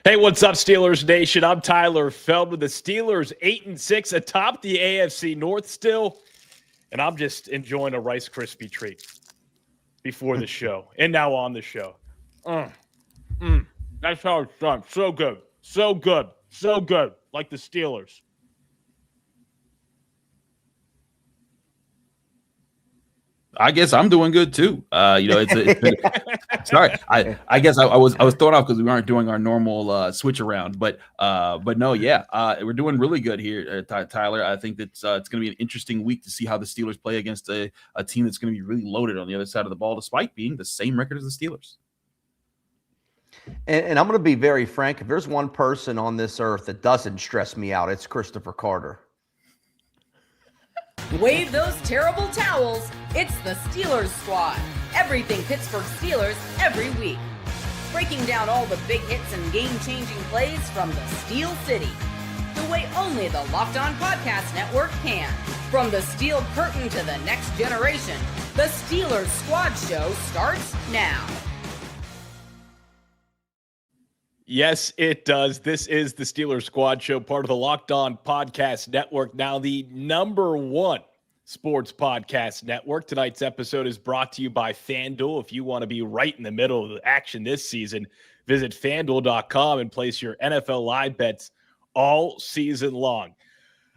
Hey, what's up, Steelers Nation? I'm Tyler Feldman. The Steelers 8-6 atop the AFC North still, and I'm just enjoying a Rice Krispie treat before the show and now on the show. That's how it's done. So good. So good. So good. Like the Steelers. I guess I'm doing good too. It's been, sorry. I guess I was thrown off because we aren't doing our normal switch around, but no, yeah, we're doing really good here, Tyler. I think that it's going to be an interesting week to see how the Steelers play against a team that's going to be really loaded on the other side of the ball, despite being the same record as the Steelers. And I'm going to be very frank. If there's one person on this earth that doesn't stress me out, it's Christopher Carter. Wave those terrible towels. It's the Steelers Squad. Everything Pittsburgh Steelers every week. Breaking down all the big hits and game-changing plays from the Steel City. The way only the Locked On Podcast Network can. From the steel curtain to the next generation, the Steelers Squad Show starts now. Yes, it does. This is the Steelers Squad Show, part of the Locked On Podcast Network, now the #1 sports podcast network. Tonight's episode is brought to you by FanDuel. If you want to be right in the middle of the action this season, visit FanDuel.com and place your NFL live bets all season long.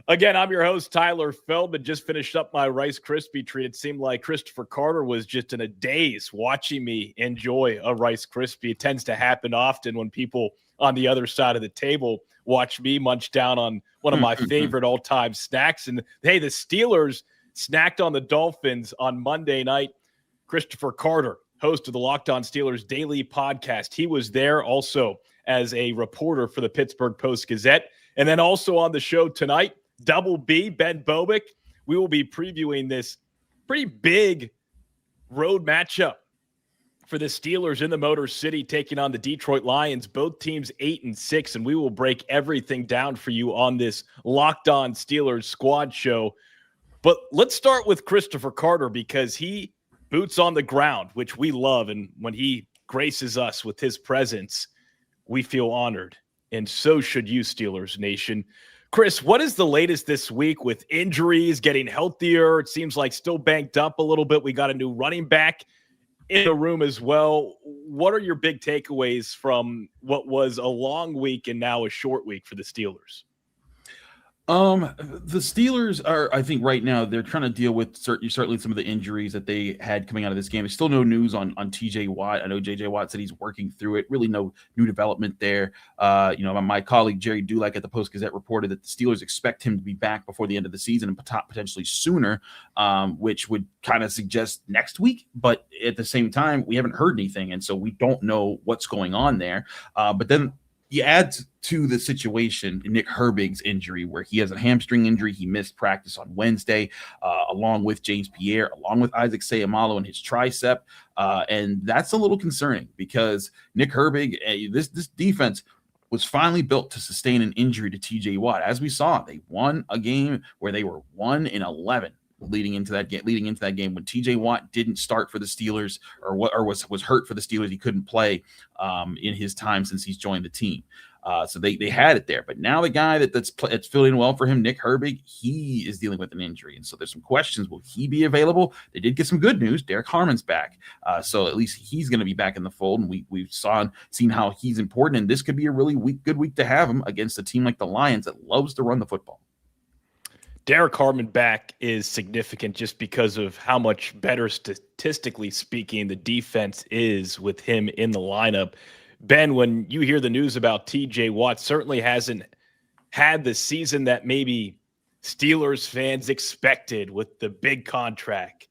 Again, I'm your host, Tyler Feldman. Just finished up my Rice Krispie treat. It seemed like Christopher Carter was just in a daze watching me enjoy a Rice Krispie. It tends to happen often when people on the other side of the table watch me munch down on one of my favorite all-time snacks. And, hey, the Steelers snacked on the Dolphins on Monday night. Christopher Carter, host of the Locked On Steelers Daily Podcast. He was there also as a reporter for the Pittsburgh Post-Gazette. And then also on the show tonight, Double B, Ben Bobick. We will be previewing this pretty big road matchup for the Steelers in the Motor City taking on the Detroit Lions. Both teams 8-6, and we will break everything down for you on this Locked On Steelers Squad Show. But let's start with Christopher Carter because he boots on the ground, which we love, and when he graces us with his presence, we feel honored, and so should you, Steelers Nation. Chris, what is the latest this week with injuries, getting healthier? It seems like still banked up a little bit. We got a new running back in the room as well. What are your big takeaways from what was a long week and now a short week for the Steelers? The Steelers are, I think right now they're trying to deal with certainly some of the injuries that they had coming out of this game. There's still no news on TJ Watt. I know JJ Watt said he's working through it. Really no new development there. My colleague Jerry Dulac at the Post-Gazette reported that the Steelers expect him to be back before the end of the season and potentially sooner, which would kind of suggest next week. But at the same time, we haven't heard anything, and so we don't know what's going on there. But then you add to the situation Nick Herbig's injury, where he has a hamstring injury. He missed practice on Wednesday, along with James Pierre, along with Isaac Seumalo in his tricep. And that's a little concerning because Nick Herbig, this defense was finally built to sustain an injury to TJ Watt. As we saw, they won a game where they were 1-11. Leading into that game when TJ Watt didn't start for the Steelers or was hurt for the Steelers. He couldn't play in his time since he's joined the team. So they had it there. But now the guy that's filling well for him, Nick Herbig, he is dealing with an injury. And so there's some questions. Will he be available? They did get some good news. Derek Harmon's back. So at least he's going to be back in the fold. And we've seen how he's important. And this could be a really good week to have him against a team like the Lions that loves to run the football. Derek Harmon back is significant just because of how much better, statistically speaking, the defense is with him in the lineup. Ben, when you hear the news about TJ Watt, certainly hasn't had the season that maybe Steelers fans expected with the big contract,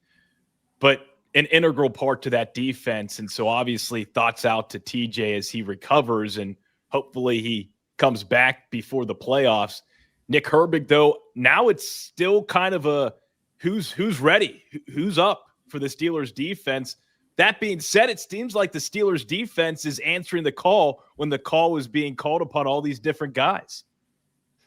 but an integral part to that defense. And so obviously thoughts out to TJ as he recovers and hopefully he comes back before the playoffs. Nick Herbig, though, now it's still kind of a who's ready, who's up for the Steelers defense. That being said, it seems like the Steelers defense is answering the call when the call was being called upon all these different guys.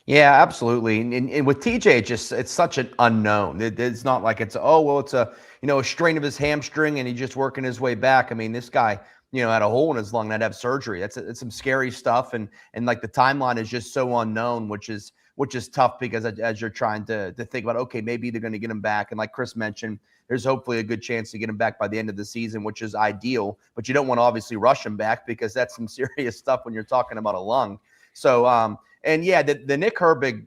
Yeah, absolutely. And with TJ, it's such an unknown. It's not like it's a strain of his hamstring and he's just working his way back. I mean, this guy had a hole in his lung and had to have surgery. It's some scary stuff. And like the timeline is just so unknown, which is tough because as you're trying to think about, okay, maybe they're going to get him back. And like Chris mentioned, there's hopefully a good chance to get him back by the end of the season, which is ideal, but you don't want to obviously rush him back because that's some serious stuff when you're talking about a lung. So, and yeah, the Nick Herbig,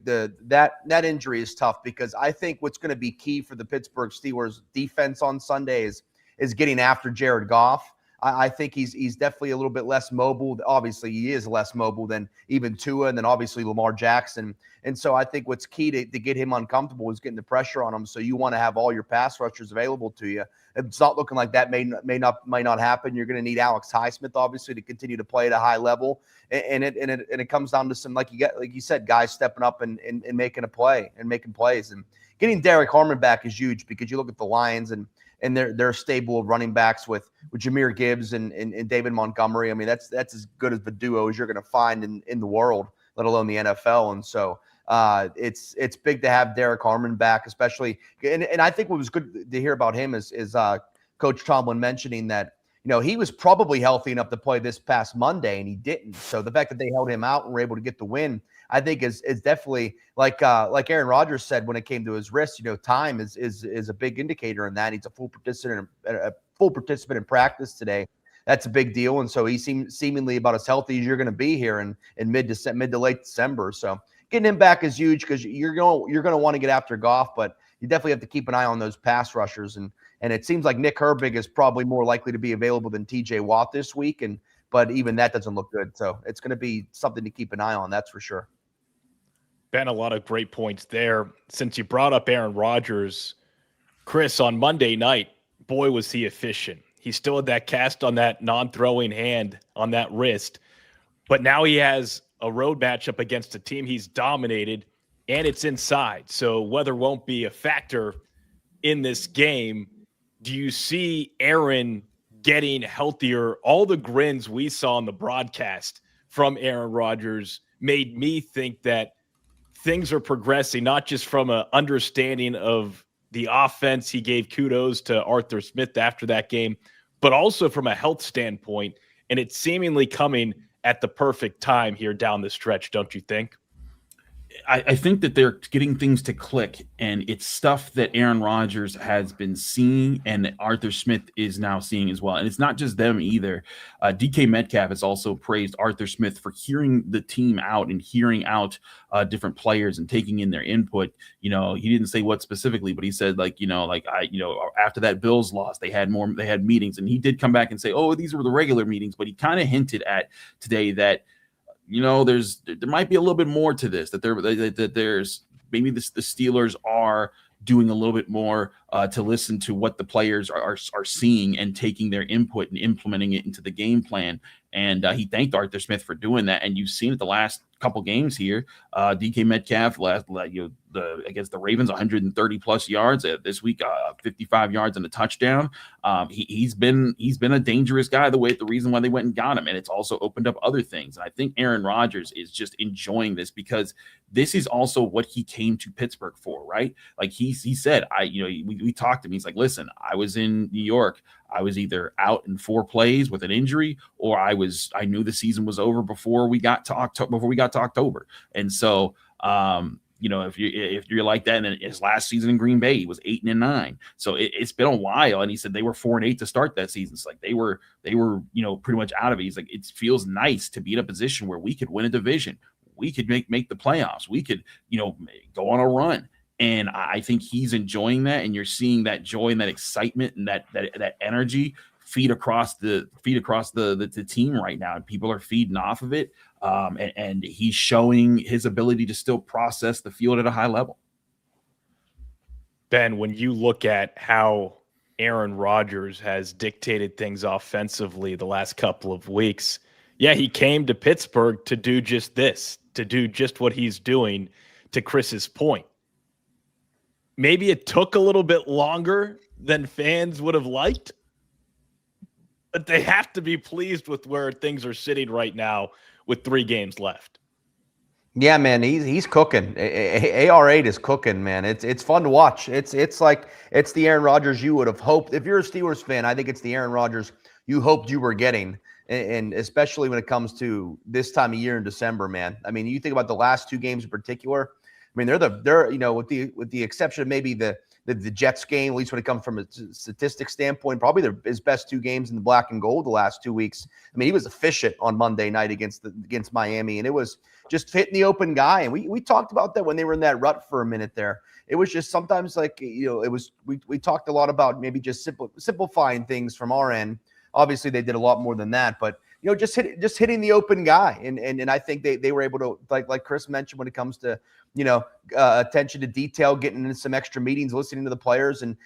that injury is tough because I think what's going to be key for the Pittsburgh Steelers defense on Sunday is getting after Jared Goff. I think he's definitely a little bit less mobile. Obviously, he is less mobile than even Tua and then obviously Lamar Jackson. And so I think what's key to get him uncomfortable is getting the pressure on him. So you want to have all your pass rushers available to you. It's not looking like that may not happen. You're going to need Alex Highsmith obviously to continue to play at a high level. And it comes down to some like you said, guys stepping up and making a play and making plays. And getting Derek Harmon back is huge because you look at the Lions and their stable of running backs with Jahmyr Gibbs and David Montgomery. I mean, that's as good of a duo as you're going to find in the world, let alone the NFL. And so it's big to have Derek Harmon back, especially. And I think what was good to hear about him is Coach Tomlin mentioning that, he was probably healthy enough to play this past Monday and he didn't. So the fact that they held him out and were able to get the win, I think is definitely like Aaron Rodgers said when it came to his wrist. Time is a big indicator in that. He's a full participant in practice today. That's a big deal, and so he seems seemingly about as healthy as you're going to be here in mid to late December. So getting him back is huge because you're going to want to get after Goff, but you definitely have to keep an eye on those pass rushers. And it seems like Nick Herbig is probably more likely to be available than T.J. Watt this week, but even that doesn't look good. So it's going to be something to keep an eye on. That's for sure. Ben, a lot of great points there. Since you brought up Aaron Rodgers, Chris, on Monday night, boy, was he efficient. He still had that cast on that non-throwing hand on that wrist, but now he has a road matchup against a team he's dominated, and it's inside. So weather won't be a factor in this game. Do you see Aaron getting healthier? All the grins we saw on the broadcast from Aaron Rodgers made me think that things are progressing, not just from an understanding of the offense. He gave kudos to Arthur Smith after that game, but also from a health standpoint. And it's seemingly coming at the perfect time here down the stretch, don't you think? I think that they're getting things to click, and it's stuff that Aaron Rodgers has been seeing and that Arthur Smith is now seeing as well. And it's not just them either. DK Metcalf has also praised Arthur Smith for hearing the team out and hearing out different players and taking in their input. He didn't say what specifically, but he said after that Bills loss, they had meetings, and he did come back and say, oh, these were the regular meetings, but he kind of hinted at today that there might be a little bit more to this, that there's maybe the Steelers are doing a little bit more to listen to what the players are seeing and taking their input and implementing it into the game plan. And he thanked Arthur Smith for doing that. And you've seen it the last couple games here. DK Metcalf against the Ravens, 130 plus yards this week, 55 yards and a touchdown. He's been a dangerous guy. The reason why they went and got him, and it's also opened up other things. And I think Aaron Rodgers is just enjoying this because this is also what he came to Pittsburgh for, right? Like he said, we talked to him. He's like, listen, I was in New York. I was either out in 4 plays with an injury, or I knew the season was over before we got to October. And so, if you're like that, and his last season in Green Bay, he was 8-9. So it's been a while. And he said they were 4-8 to start that season. It's like they were, pretty much out of it. He's like, it feels nice to be in a position where we could win a division. We could make the playoffs. We could, go on a run. And I think he's enjoying that. And you're seeing that joy and that excitement and that energy feed across the team right now. And people are feeding off of it. And he's showing his ability to still process the field at a high level. Ben, when you look at how Aaron Rodgers has dictated things offensively the last couple of weeks, yeah, he came to Pittsburgh to do just this, to do just what he's doing, to Chris's point. Maybe it took a little bit longer than fans would have liked, but they have to be pleased with where things are sitting right now with 3 games left. Yeah, man, he's cooking. AR8 is cooking, man. It's fun to watch. It's the Aaron Rodgers you would have hoped. If you're a Steelers fan, I think it's the Aaron Rodgers you hoped you were getting. And especially when it comes to this time of year in December, man. I mean, you think about the last 2 games in particular. I mean, they're with the exception of maybe the Jets game, at least when it comes from a statistics standpoint, probably his best 2 games in the black and gold the last 2 weeks. I mean, he was efficient on Monday night against Miami, and it was just hitting the open guy. And we talked about that when they were in that rut for a minute there. It was just sometimes like, it was we talked a lot about maybe just simplifying things from our end. Obviously, they did a lot more than that, but just hitting the open guy, and I think they were able to, like Chris mentioned, when it comes to attention to detail, getting into some extra meetings, listening to the players, and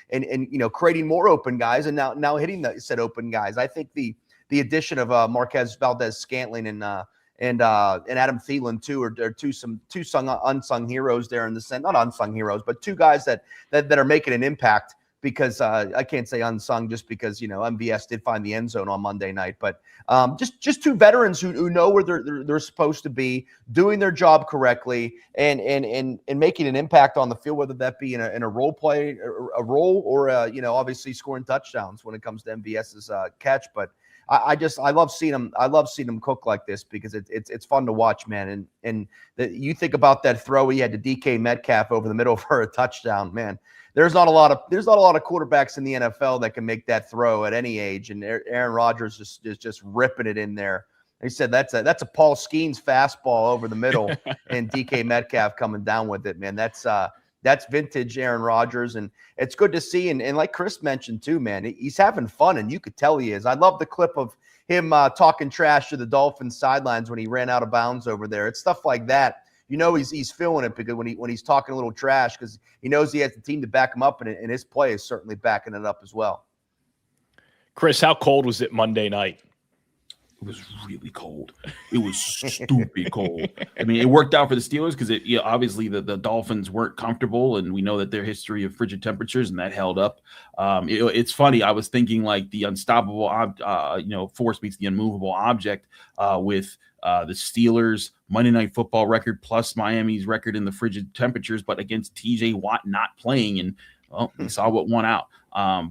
creating more open guys, and now hitting the said open guys. I think the addition of Marquez Valdez-Scantling and Adam Thielen too are two unsung heroes there in the sense, not unsung heroes, but 2 guys that are making an impact. Because I can't say unsung just because MVS did find the end zone on Monday night, but just 2 veterans who know where they're supposed to be, doing their job correctly, and making an impact on the field, whether that be in a role play, a role, or obviously scoring touchdowns when it comes to MVS's catch. But I love seeing him. I love seeing him cook like this because it's fun to watch, man. And you think about that throw he had to DK Metcalf over the middle for a touchdown, man. There's not a lot of quarterbacks in the NFL that can make that throw at any age, and Aaron Rodgers is just ripping it in there. He said that's a Paul Skeens fastball over the middle, and DK Metcalf coming down with it, man. That's vintage Aaron Rodgers, and it's good to see. And like Chris mentioned too, man, he's having fun, and you could tell he is. I love the clip of him talking trash to the Dolphins sidelines when he ran out of bounds over there. It's stuff like that. He's feeling it because when he's talking a little trash, because he knows he has the team to back him up, and his play is certainly backing it up as well. Chris, how cold was it Monday night? It was really cold. It was stupid cold. I mean, it worked out for the Steelers because obviously the Dolphins weren't comfortable, and we know that their history of frigid temperatures, and that held up. It's funny. I was thinking like the unstoppable, force meets the unmovable object with the Steelers' Monday Night Football record plus Miami's record in the frigid temperatures, but against TJ Watt not playing, and we saw what won out.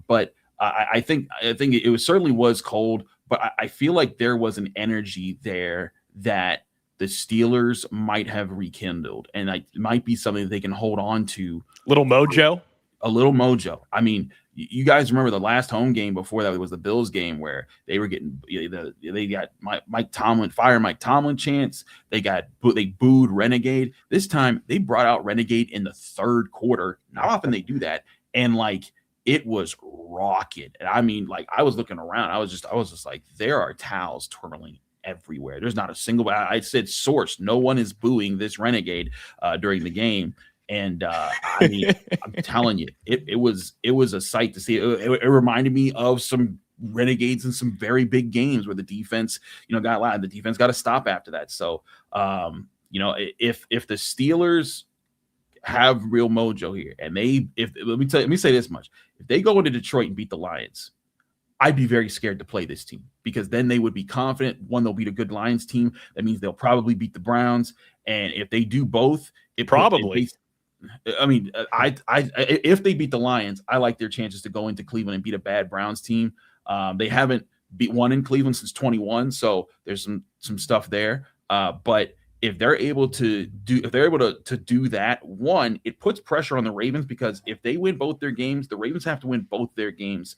But I think it certainly was cold. But I feel like there was an energy there that the Steelers might have rekindled, and it might be something that they can hold on to. Little mojo? A little mojo. I mean, you guys remember the last home game before that was the Bills game where they were getting they got Mike Tomlin chants. They booed Renegade. This time they brought out Renegade in the 3rd quarter. Not often they do that, and it was rocking. And I mean, I was looking around. I was just like, there are towels twirling everywhere. There's not a single. I said, source. No one is booing this Renegade during the game. And I mean, I'm telling you, it was a sight to see. It reminded me of some Renegades in some very big games where the defense, got loud. The defense got to stop after that. So, if the Steelers have real mojo here, and let me say this much: if they go into Detroit and beat the Lions, I'd be very scared to play this team, because then they would be confident. One, they'll beat a good Lions team. That means they'll probably beat the Browns, and if they do both, if they beat the Lions, I like their chances to go into Cleveland and beat a bad Browns team. They haven't beat one in Cleveland since 2021, so there's some stuff there. But if they're able to do that, one, it puts pressure on the Ravens, because if they win both their games, the Ravens have to win both their games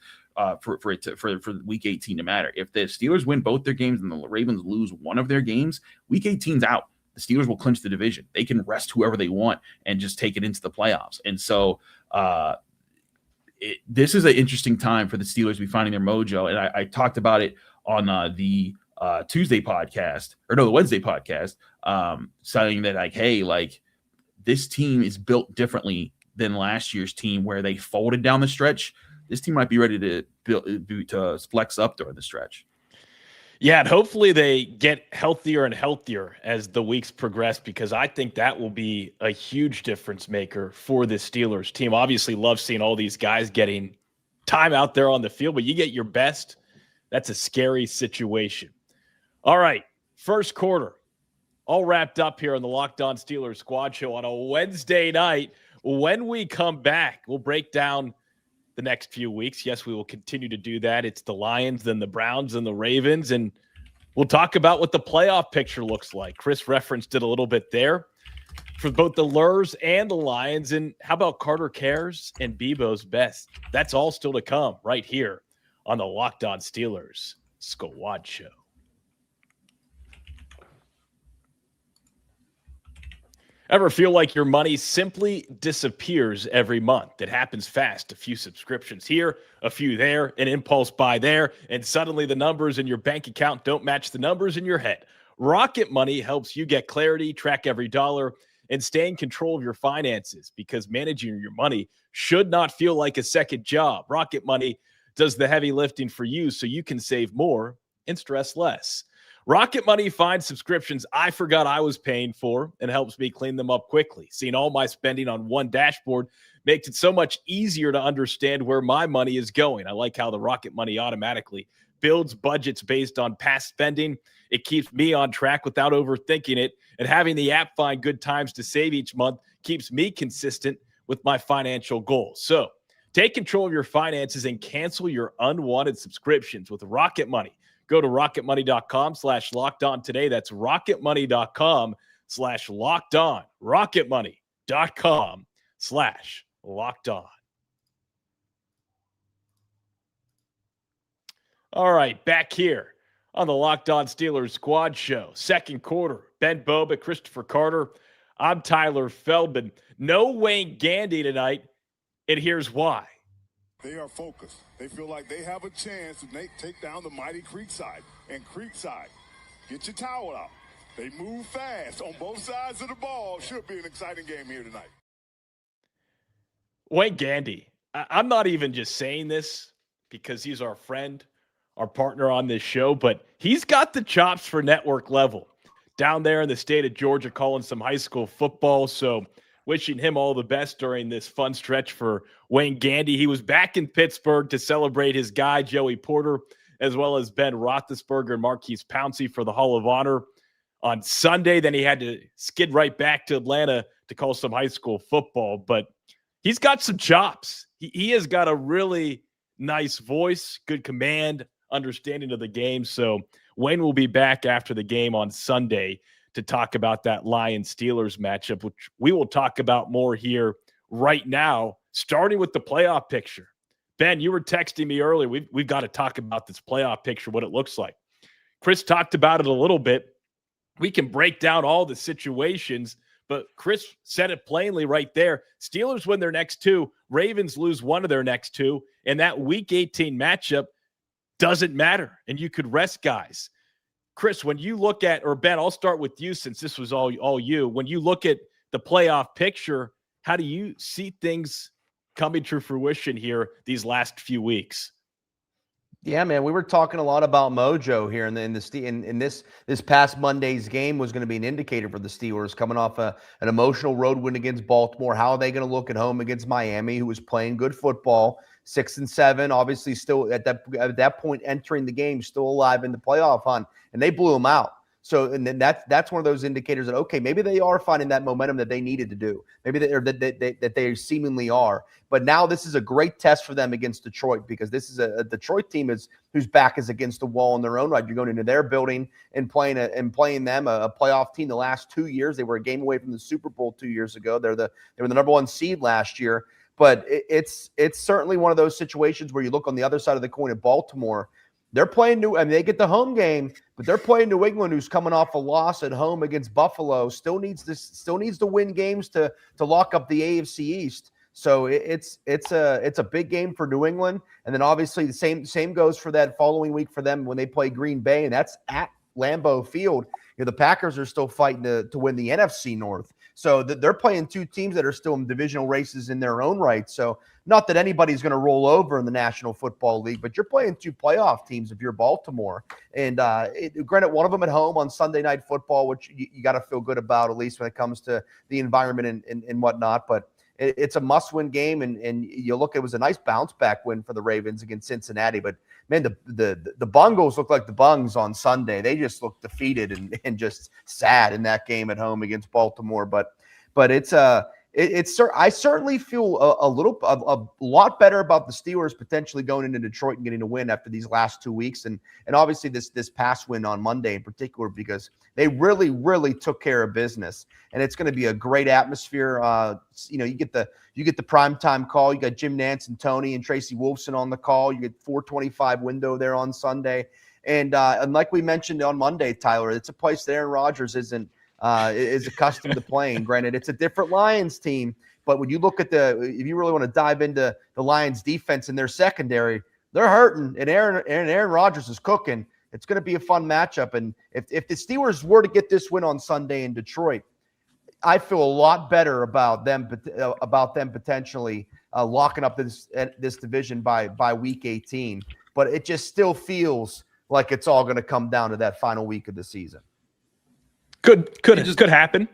for Week 18 to matter. If the Steelers win both their games and the Ravens lose one of their games, Week 18's out. The Steelers will clinch the division. They can rest whoever they want and just take it into the playoffs. And so this is an interesting time for the Steelers to be finding their mojo. And I talked about it on the Wednesday podcast, saying that this team is built differently than last year's team, where they folded down the stretch. This team might be ready to flex up during the stretch. Yeah, and hopefully they get healthier and healthier as the weeks progress, because I think that will be a huge difference maker for the Steelers team. Obviously, love seeing all these guys getting time out there on the field, but you get your best, that's a scary situation. All right, first quarter, all wrapped up here on the Locked On Steelers Squad Show on a Wednesday night. When we come back, we'll break down the next few weeks. Yes, we will continue to do that. It's the Lions, then the Browns, and the Ravens, and we'll talk about what the playoff picture looks like. Chris referenced it a little bit there for both the Lurs and the Lions. And how about Carter Cares and Bibo's best? That's all still to come right here on the Locked On Steelers Squad Show. Ever feel like your money simply disappears every month? It happens fast. A few subscriptions here, a few there, an impulse buy there, and suddenly the numbers in your bank account don't match the numbers in your head. Rocket Money helps you get clarity, track every dollar, and stay in control of your finances, because managing your money should not feel like a second job. Rocket Money does the heavy lifting for you so you can save more and stress less. Rocket Money finds subscriptions I forgot I was paying for and helps me clean them up quickly. Seeing all my spending on one dashboard makes it so much easier to understand where my money is going. I like how the Rocket Money automatically builds budgets based on past spending. It keeps me on track without overthinking it. And having the app find good times to save each month keeps me consistent with my financial goals. So take control of your finances and cancel your unwanted subscriptions with Rocket Money. Go to rocketmoney.com/lockedon today. That's rocketmoney.com/lockedon. rocketmoney.com/lockedon. All right, back here on the Locked On Steelers Squad Show. Second quarter, Ben Boba, Christopher Carter. I'm Tyler Feldman. No Wayne Gandy tonight, and here's why. They are focused. They feel like they have a chance to take down the mighty Creekside. And Creekside, get your towel out. They move fast on both sides of the ball. Should be an exciting game here tonight. Wayne Gandy, I'm not even just saying this because he's our friend, our partner on this show, but he's got the chops for network level. Down there in the state of Georgia calling some high school football, so wishing him all the best during this fun stretch for Wayne Gandy. He was back in Pittsburgh to celebrate his guy, Joey Porter, as well as Ben Roethlisberger and Marquise Pouncey for the Hall of Honor on Sunday. Then he had to skid right back to Atlanta to call some high school football. But he's got some chops. He has got a really nice voice, good command, understanding of the game. So Wayne will be back after the game on Sunday to talk about that Lions-Steelers matchup, which we will talk about more here right now, starting with the playoff picture. Ben, you were texting me earlier. We've got to talk about this playoff picture, what it looks like. Chris talked about it a little bit. We can break down all the situations, but Chris said it plainly right there. Steelers win their next two. Ravens lose one of their next two. And that Week 18 matchup doesn't matter, and you could rest guys. Chris, when you look at, or Ben, I'll start with you since this was all you. When you look at the playoff picture, how do you see things coming to fruition here these last few weeks? Yeah, man, we were talking a lot about mojo here, in this past Monday's game was going to be an indicator for the Steelers coming off an emotional road win against Baltimore. How are they going to look at home against Miami, who was playing good football, 6-7, obviously still at that point entering the game, still alive in the playoff hunt, and they blew them out. So, and then that's one of those indicators that, okay, maybe they are finding that momentum that they needed to do. Maybe that they seemingly are. But now this is a great test for them against Detroit, because this is a Detroit team whose back is against the wall in their own right. You're going into their building and playing them, a playoff team. The last 2 years, they were a game away from the Super Bowl 2 years ago. They were the number one seed last year. But it's certainly one of those situations where you look on the other side of the coin at Baltimore. They're playing they get the home game, but they're playing New England, who's coming off a loss at home against Buffalo. Still needs to win games to lock up the AFC East. So it's a big game for New England, and then obviously the same goes for that following week for them when they play Green Bay, and that's at Lambeau Field. The Packers are still fighting to win the NFC North. So they're playing two teams that are still in divisional races in their own right. So not that anybody's going to roll over in the National Football League, but you're playing two playoff teams if you're Baltimore. And granted, one of them at home on Sunday Night Football, which you got to feel good about, at least when it comes to the environment and whatnot. But it's a must-win game, and you look, it was a nice bounce-back win for the Ravens against Cincinnati. But, man, the Bungles look like the Bungs on Sunday. They just looked defeated and just sad in that game at home against Baltimore. But it's I certainly feel a lot better about the Steelers potentially going into Detroit and getting a win after these last 2 weeks, and obviously this past win on Monday in particular, because they really took care of business, and it's going to be a great atmosphere. You get the primetime call. You got Jim Nantz and Tony and Tracy Wolfson on the call. You get 4:25 window there on Sunday, and like we mentioned on Monday, Tyler, it's a place that Aaron Rodgers is accustomed to playing. Granted, it's a different Lions team, but when you look at if you really want to dive into the Lions defense and their secondary, they're hurting, and Aaron Rodgers is cooking. It's going to be a fun matchup. And if the Steelers were to get this win on Sunday in Detroit, I feel a lot better about them potentially locking up this division by week 18. But it just still feels like it's all going to come down to that final week of the season. Could happen.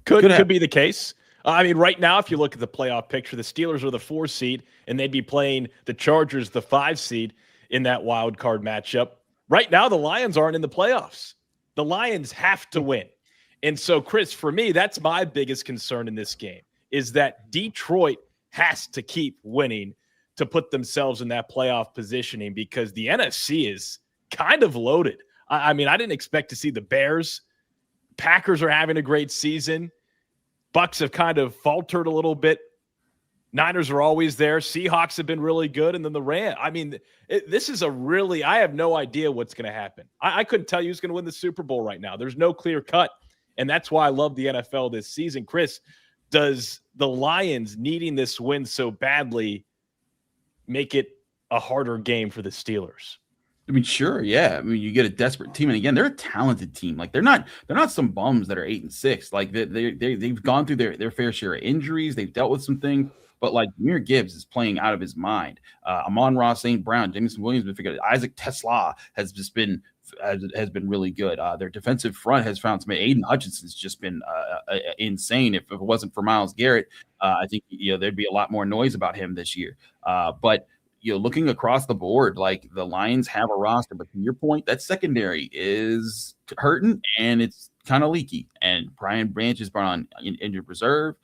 Could be the case. I mean, right now, if you look at the playoff picture, the Steelers are the 4 seed, and they'd be playing the Chargers, the 5 seed, in that wild card matchup. Right now, the Lions aren't in the playoffs. The Lions have to win. And so, Chris, for me, that's my biggest concern in this game, is that Detroit has to keep winning to put themselves in that playoff positioning, because the NFC is kind of loaded. I mean, I didn't expect to see the Bears. Packers are having a great season. Bucks have kind of faltered a little bit. Niners are always there. Seahawks have been really good. And then the Rams. I mean, this is I have no idea what's going to happen. I couldn't tell you who's going to win the Super Bowl right now. There's no clear cut. And that's why I love the NFL this season. Chris, does the Lions needing this win so badly make it a harder game for the Steelers? I mean, sure, yeah. I mean, you get a desperate team, and again, they're a talented team. Like they're not some bums that are 8-6. Like they've gone through their fair share of injuries. They've dealt with some things, but like Jahmyr Gibbs is playing out of his mind. Amon-Ra St. Brown, Jameson Williams, we figured Isaac Tesla has been really good. Their defensive front has found some. Aiden Hutchinson's just been insane. If it wasn't for Myles Garrett, I think there'd be a lot more noise about him this year. But looking across the board, like the Lions have a roster, but to your point, that secondary is hurting and it's kind of leaky. And Brian Branch is brought on injured reserve.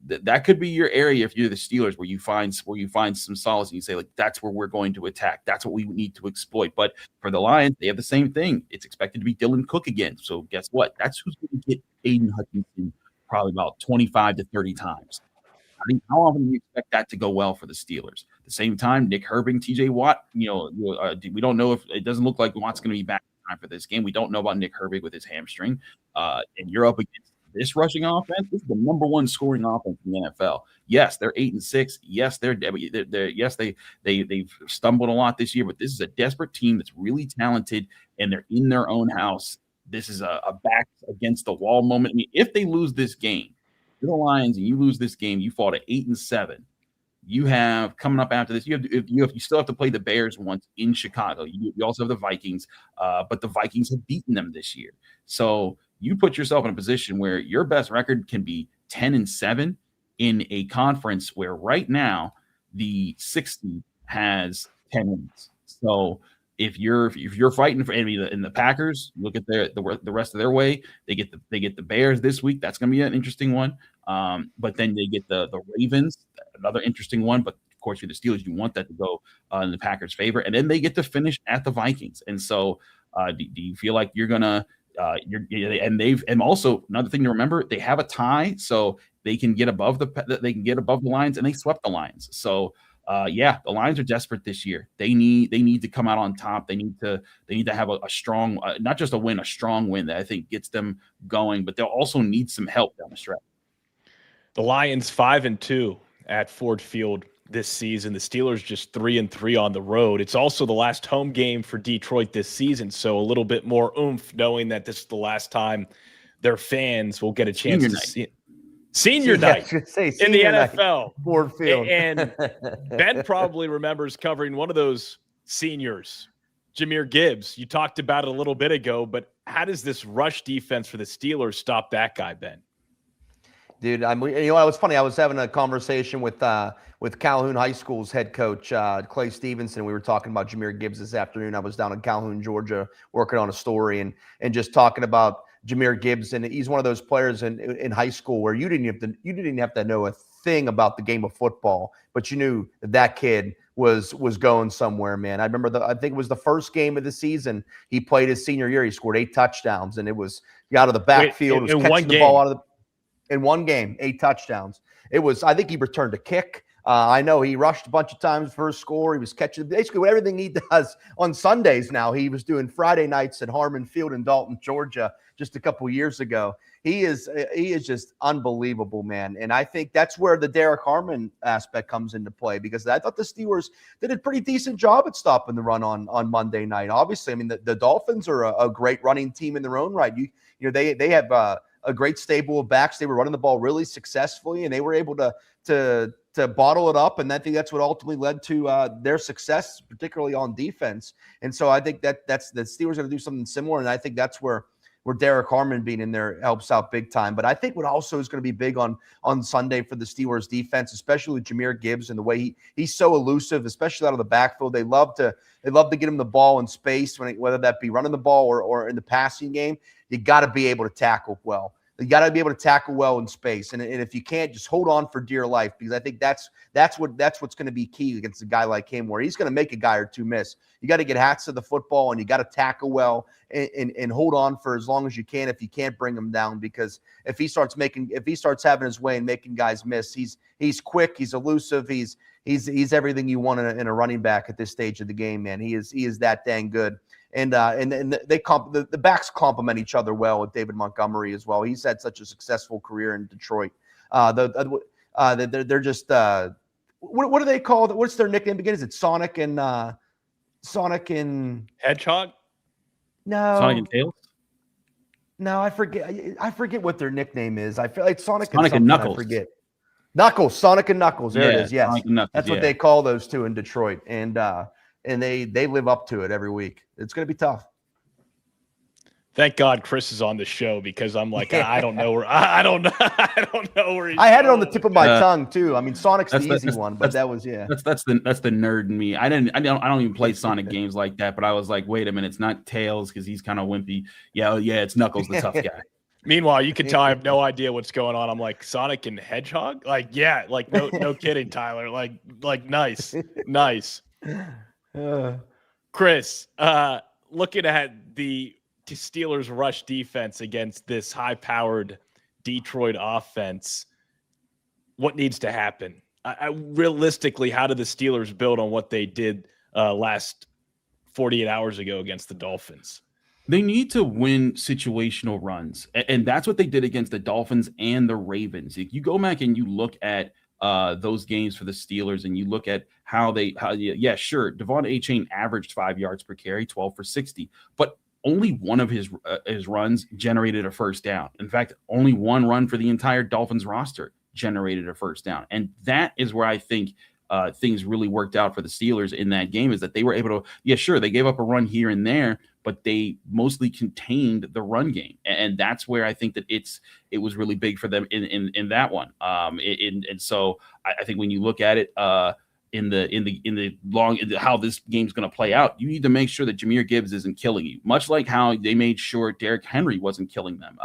That could be your area if you're the Steelers, where you find some solace and you say, like, that's where we're going to attack. That's what we need to exploit. But for the Lions, they have the same thing. It's expected to be Dylan Cook again. So guess what? That's who's going to get Aiden Hutchinson probably about 25 to 30 times. I mean, how often do you expect that to go well for the Steelers? At the same time, Nick Herbig, TJ Watt, we don't know if it doesn't look like Watt's going to be back in time for this game. We don't know about Nick Herbig with his hamstring. And you're up against this rushing offense. This is the number 1 scoring offense in the NFL. Yes, they're 8-6. Yes, they've stumbled a lot this year, but this is a desperate team that's really talented, and they're in their own house. This is a back against the wall moment. I mean, if they lose this game, you're the Lions, and you lose this game, you fall to 8-7. You have coming up after this. You still have to play the Bears once in Chicago. You also have the Vikings, but the Vikings have beaten them this year. So you put yourself in a position where your best record can be 10-7 in a conference where right now the 60 has 10 wins. So if you're fighting for in the Packers, look at the rest of their way. They get the Bears this week. That's going to be an interesting one. But then they get the Ravens, another interesting one. But of course, you're the Steelers. You want that to go in the Packers' favor, and then they get to finish at the Vikings. And so, do you feel like you're gonna? And also another thing to remember, they have a tie, so they can get above the Lions, and they swept the Lions. So. The Lions are desperate this year. They need to come out on top. They need to have a strong, not just a win, a strong win that I think gets them going. But they'll also need some help down the stretch. The Lions 5-2 at Ford Field this season. The Steelers just 3-3 on the road. It's also the last home game for Detroit this season, so a little bit more oomph knowing that this is the last time their fans will get a chance to see it. Senior night in the NFL. Ford Field. And Ben probably remembers covering one of those seniors, Jahmyr Gibbs. You talked about it a little bit ago, but how does this rush defense for the Steelers stop that guy, Ben? Dude, it was funny. I was having a conversation with Calhoun High School's head coach, Clay Stevenson. We were talking about Jahmyr Gibbs this afternoon. I was down in Calhoun, Georgia, working on a story and just talking about Jahmyr Gibbs, and he's one of those players in high school where you didn't even have to know a thing about the game of football, but you knew that kid was going somewhere, man. I remember I think it was the first game of the season he played his senior year. He scored 8 touchdowns, and it was out of the backfield. Wait, was catching the ball out of in one game, 8 touchdowns. It was, I think he returned a kick. I know he rushed a bunch of times for a score. He was catching basically everything he does on Sundays now. He was doing Friday nights at Harmon Field in Dalton, Georgia, just a couple years ago. He is just unbelievable, man. And I think that's where the Derek Harmon aspect comes into play, because I thought the Steelers did a pretty decent job at stopping the run on Monday night. Obviously, I mean, the Dolphins are a great running team in their own right. You know, they have a great stable of backs. They were running the ball really successfully, and they were able to bottle it up. And I think that's what ultimately led to their success, particularly on defense. And so I think that's the Steelers are going to do something similar. And I think that's where Derek Harmon being in there helps out big time. But I think what also is going to be big on Sunday for the Steelers defense, especially with Jahmyr Gibbs and the way he's so elusive, especially out of the backfield. They love to get him the ball in space, whether that be running the ball or in the passing game. You got to be able to tackle well. You got to be able to tackle well in space, and if you can't, just hold on for dear life, because I think that's what's going to be key against a guy like him, where he's going to make a guy or two miss. You got to get hats to the football, and you got to tackle well and hold on for as long as you can if you can't bring him down, because if he starts having his way and making guys miss, he's quick, he's elusive, he's everything you want in a running back at this stage of the game, man. He is that dang good. And the backs complement each other well with David Montgomery as well. He's had such a successful career in Detroit. They're just what do they call it? What's their nickname again? Is it Sonic and Hedgehog? No, Sonic and Tails. No, I forget what their nickname is. I feel like Sonic and Knuckles. I forget. Knuckles, Sonic and Knuckles. There it is. Yes, Knuckles, that's what they call those two in Detroit, and they live up to it every week. It's going to be tough. Thank God Chris is on the show, because I'm like, I don't know where I don't know where he's I had going. it on the tip of my tongue too. I mean, Sonic's the easy one, but that was That's the nerd in me. I don't even play Sonic games like that, but I was like, wait a minute, it's not Tails because he's kind of wimpy. Yeah, it's Knuckles, the tough guy. Meanwhile, you can tell I have no idea what's going on. I'm like, Sonic and Hedgehog? Like, yeah, like no kidding, Tyler. Like nice. Chris, looking at the Steelers rush defense against this high-powered Detroit offense, what needs to happen? Realistically, how do the Steelers build on what they did last 48 hours ago against the Dolphins? They need to win situational runs, and that's what they did against the Dolphins and the Ravens. If you go back and you look at those games for the Steelers, and you look at how sure, Devon Achane averaged 5 yards per carry, 12 for 60, but only one of his runs generated a first down. In fact, only one run for the entire Dolphins roster generated a first down. And that is where I think things really worked out for the Steelers in that game, is that they were able to, sure, they gave up a run here and there, but they mostly contained the run game. And that's where I think that it was really big for them in that one. And so I think when you look at it, in the long, how this game's going to play out, you need to make sure that Jahmyr Gibbs isn't killing you, much like how they made sure Derrick Henry wasn't killing them.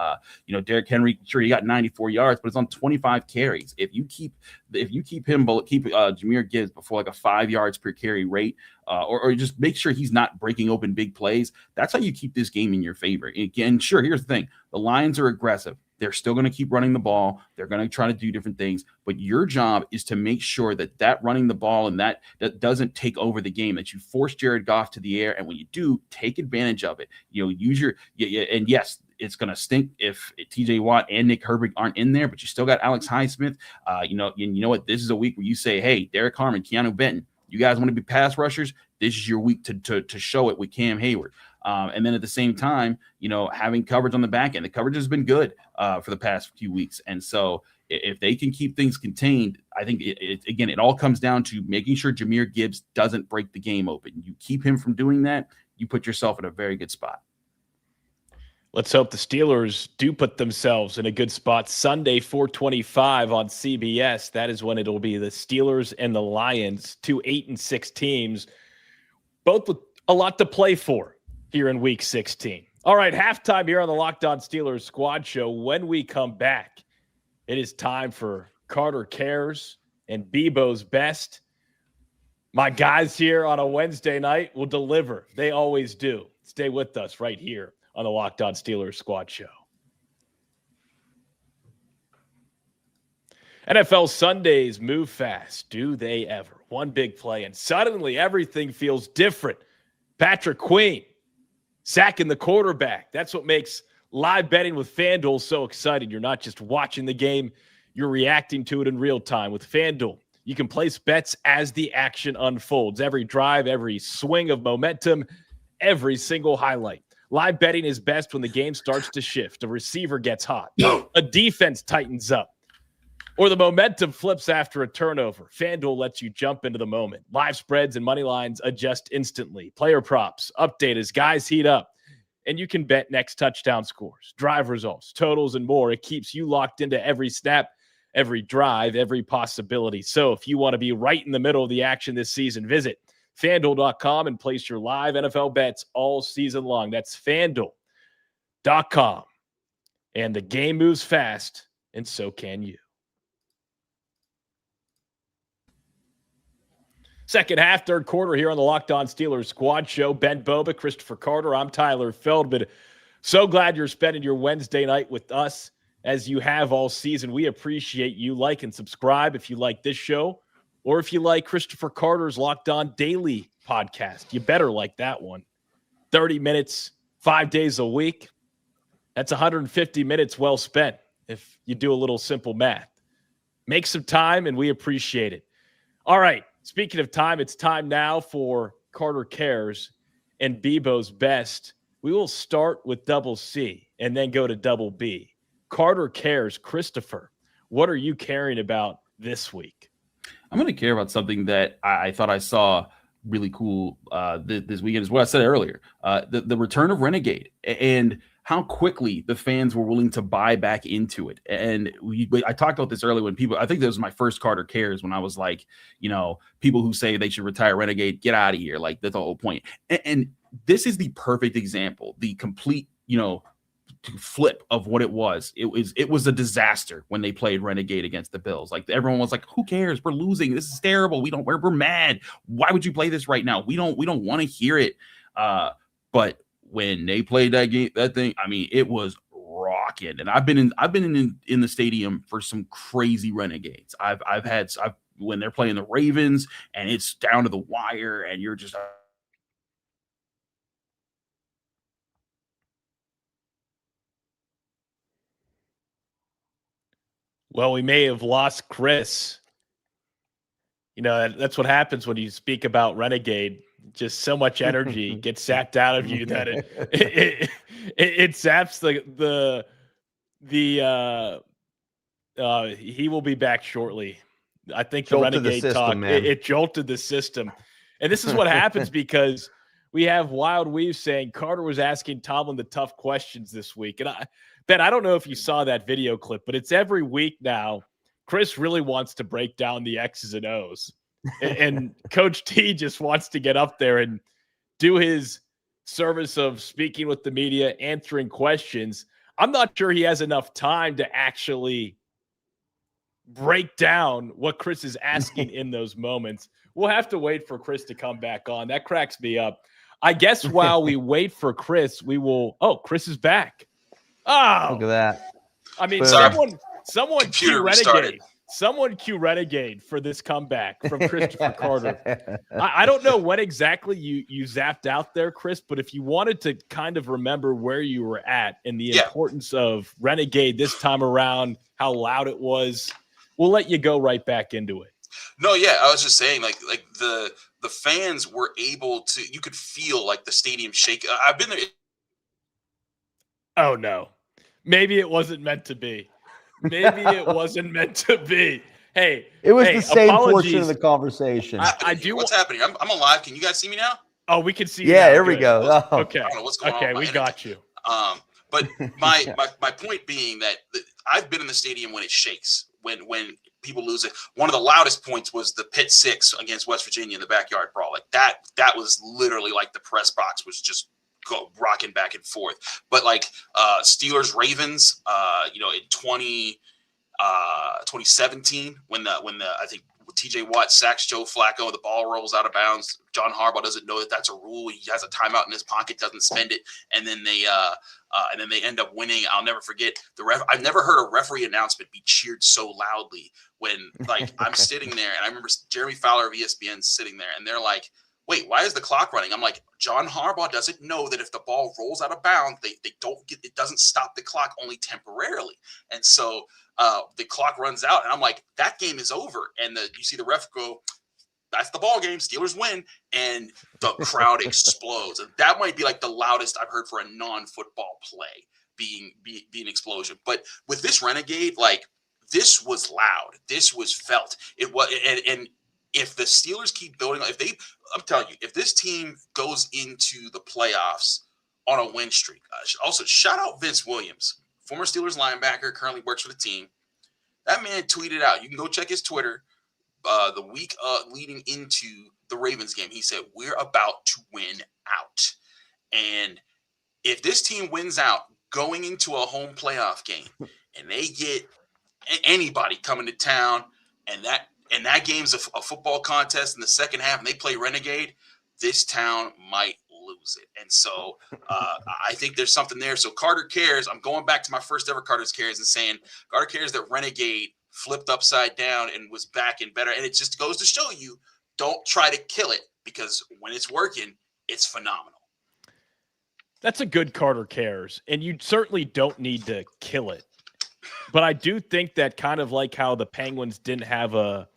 Derrick Henry, sure, he got 94 yards, but it's on 25 carries. If you keep Jahmyr Gibbs before like a 5 yards per carry rate, or just make sure he's not breaking open big plays, that's how you keep this game in your favor. Again, sure, here's the thing: the Lions are aggressive. They're still going to keep running the ball. They're going to try to do different things. But your job is to make sure that running the ball and that doesn't take over the game, that you force Jared Goff to the air. And when you do, take advantage of it. Use your and yes, it's going to stink if TJ Watt and Nick Herbig aren't in there, but you still got Alex Highsmith. You know what? This is a week where you say, hey, Derek Harmon, Keanu Benton, you guys want to be pass rushers? This is your week to show it with Cam Hayward. And then at the same time, having coverage on the back end, the coverage has been good for the past few weeks. And so if they can keep things contained, I think it all comes down to making sure Jahmyr Gibbs doesn't break the game open. You keep him from doing that, you put yourself in a very good spot. Let's hope the Steelers do put themselves in a good spot. Sunday, 4:25 on CBS. That is when it'll be the Steelers and the Lions, 2 8-6 teams, both with a lot to play for here in Week 16. All right, halftime here on the Locked On Steelers Squad Show. When we come back, it is time for Carter Cares and Bibo's Best. My guys here on a Wednesday night will deliver. They always do. Stay with us right here on the Locked On Steelers Squad Show. NFL Sundays move fast. Do they ever? One big play, and suddenly everything feels different. Patrick Queen sacking the quarterback. That's what makes live betting with FanDuel so exciting. You're not just watching the game, you're reacting to it in real time. With FanDuel, you can place bets as the action unfolds. Every drive, every swing of momentum, every single highlight. Live betting is best when the game starts to shift. A receiver gets hot. A defense tightens up. Or the momentum flips after a turnover. FanDuel lets you jump into the moment. Live spreads and money lines adjust instantly. Player props update as guys heat up. And you can bet next touchdown scores, drive results, totals, and more. It keeps you locked into every snap, every drive, every possibility. So if you want to be right in the middle of the action this season, visit FanDuel.com and place your live NFL bets all season long. That's FanDuel.com. And the game moves fast, and so can you. Second half, third quarter here on the Locked On Steelers Squad Show. Ben Boba, Christopher Carter. I'm Tyler Feldman. So glad you're spending your Wednesday night with us as you have all season. We appreciate you. Like and subscribe if you like this show or if you like Christopher Carter's Locked On Daily podcast. You better like that one. 30 minutes, 5 days a week. That's 150 minutes well spent if you do a little simple math. Make some time, and we appreciate it. All right. Speaking of time, it's time now for Carter Cares and Bibo's Best. We will start with double C and then go to double B. Carter Cares, Christopher, what are you caring about this week? I'm going to care about something that I thought I saw really cool this weekend is what I said earlier, the return of Renegade and how quickly the fans were willing to buy back into it. And I talked about this earlier when people, I think this was my first Carter Cares when I was like, people who say they should retire Renegade, get out of here. Like that's the whole point. And this is the perfect example, the complete, flip of what it was. It was a disaster when they played Renegade against the Bills. Like everyone was like, who cares? We're losing. This is terrible. We're mad. Why would you play this right now? We don't want to hear it. But when they played that game, that thing, I mean, it was rocking. And I've been in the stadium for some crazy Renegades. I've when they're playing the Ravens and it's down to the wire and you're just Well, we may have lost Chris. That's what happens when you speak about Renegade. Just so much energy gets sapped out of you that it saps he will be back shortly. I think the Renegade talk, it jolted the system. And this is what happens because we have Wild Weave saying Carter was asking Tomlin the tough questions this week. And Ben, I don't know if you saw that video clip, but it's every week now. Chris really wants to break down the X's and O's. And Coach T just wants to get up there and do his service of speaking with the media, answering questions. I'm not sure he has enough time to actually break down what Chris is asking in those moments. We'll have to wait for Chris to come back on. That cracks me up. I guess while we wait for Chris, we will. Oh, Chris is back. Oh, look at that. I mean, someone cue Renegade. Someone cue Renegade for this comeback from Christopher Carter. I don't know when exactly you zapped out there, Chris, but if you wanted to kind of remember where you were at and the importance of Renegade this time around, how loud it was, we'll let you go right back into it. No, yeah, I was just saying, like the fans were able to. You could feel like the stadium shake. I've been there. Oh no, maybe it wasn't meant to be. Maybe it wasn't meant to be. Hey, it was the same apologies. portion of the conversation. I do. What's happening? I'm alive. Can you guys see me now? Oh, we can see you. Yeah, now. there we go. Oh. Okay. I don't know what's going on. Okay, we got you. But my point being that I've been in the stadium when it shakes, when people lose it. One of the loudest points was the Pitt 6 against West Virginia in the backyard brawl. Like that was literally like the press box was just rocking back and forth. But like Steelers Ravens, in 2017 when I think TJ Watt sacks Joe Flacco, the ball rolls out of bounds. John Harbaugh doesn't know that that's a rule. He has a timeout in his pocket, doesn't spend it, and then they end up winning. I'll never forget the ref. I've never heard a referee announcement be cheered so loudly when I'm sitting there, and I remember Jeremy Fowler of ESPN sitting there, and they're like, "Wait, why is the clock running?" I'm like, John Harbaugh doesn't know that if the ball rolls out of bounds, they don't get it, doesn't stop the clock, only temporarily, and so. The clock runs out, and I'm like, that game is over. And you see the ref go, that's the ball game. Steelers win, and the crowd explodes. And that might be like the loudest I've heard for a non-football play being an explosion. But with this Renegade, like this was loud. This was felt. It was, and if the Steelers keep building, I'm telling you, if this team goes into the playoffs on a win streak, also shout out Vince Williams. Former Steelers linebacker, currently works for the team. That man tweeted out, you can go check his Twitter, the week leading into the Ravens game. He said, we're about to win out. And if this team wins out going into a home playoff game and they get anybody coming to town and that game's a football contest in the second half and they play Renegade, this town might lose it. And so I think there's something there. So Carter cares. I'm going back to my first ever Carter's cares and saying Carter cares that Renegade flipped upside down and was back and better. And it just goes to show you, don't try to kill it, because when it's working, it's phenomenal. That's a good Carter cares. And you certainly don't need to kill it. But I do think that kind of like how the Penguins didn't have a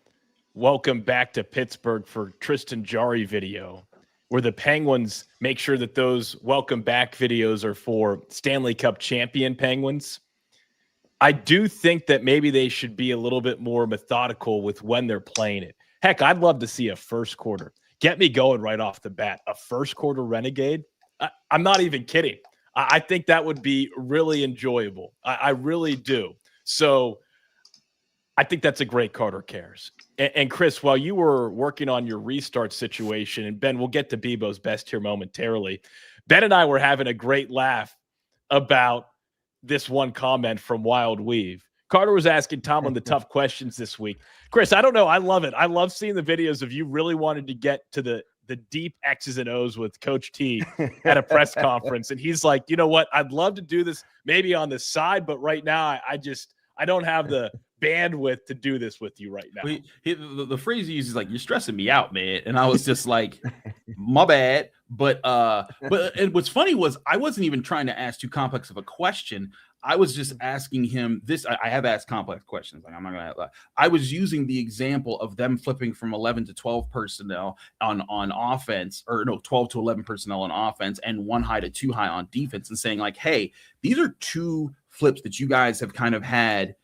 welcome back to Pittsburgh for Tristan Jarry video, where the Penguins make sure that those welcome back videos are for Stanley Cup champion Penguins. I do think that maybe they should be a little bit more methodical with when they're playing it. Heck, I'd love to see a first quarter. Get me going right off the bat. A first quarter Renegade. I'm not even kidding. I think that would be really enjoyable. I really do. So I think that's a great Carter cares. And Chris, while you were working on your restart situation, and Ben, we'll get to Bibo's best here momentarily, Ben and I were having a great laugh about this one comment from Wild Weave. Carter was asking Tomlin the tough questions this week. Chris, I don't know. I love it. I love seeing the videos of you really wanted to get to the deep X's and O's with Coach T at a press conference. And he's like, you know what? I'd love to do this maybe on the side, but right now I don't have the bandwidth to do this with you right now. The phrase he uses is like, you're stressing me out, man. And I was just like, my bad. But and what's funny was I wasn't even trying to ask too complex of a question. I was just asking him this. I have asked complex questions. Like, I'm not going to lie. I was using the example of them flipping from 11 to 12 personnel on offense, or no, 12 to 11 personnel on offense and 1 high to 2 high on defense, and saying like, hey, these are two flips that you guys have kind of had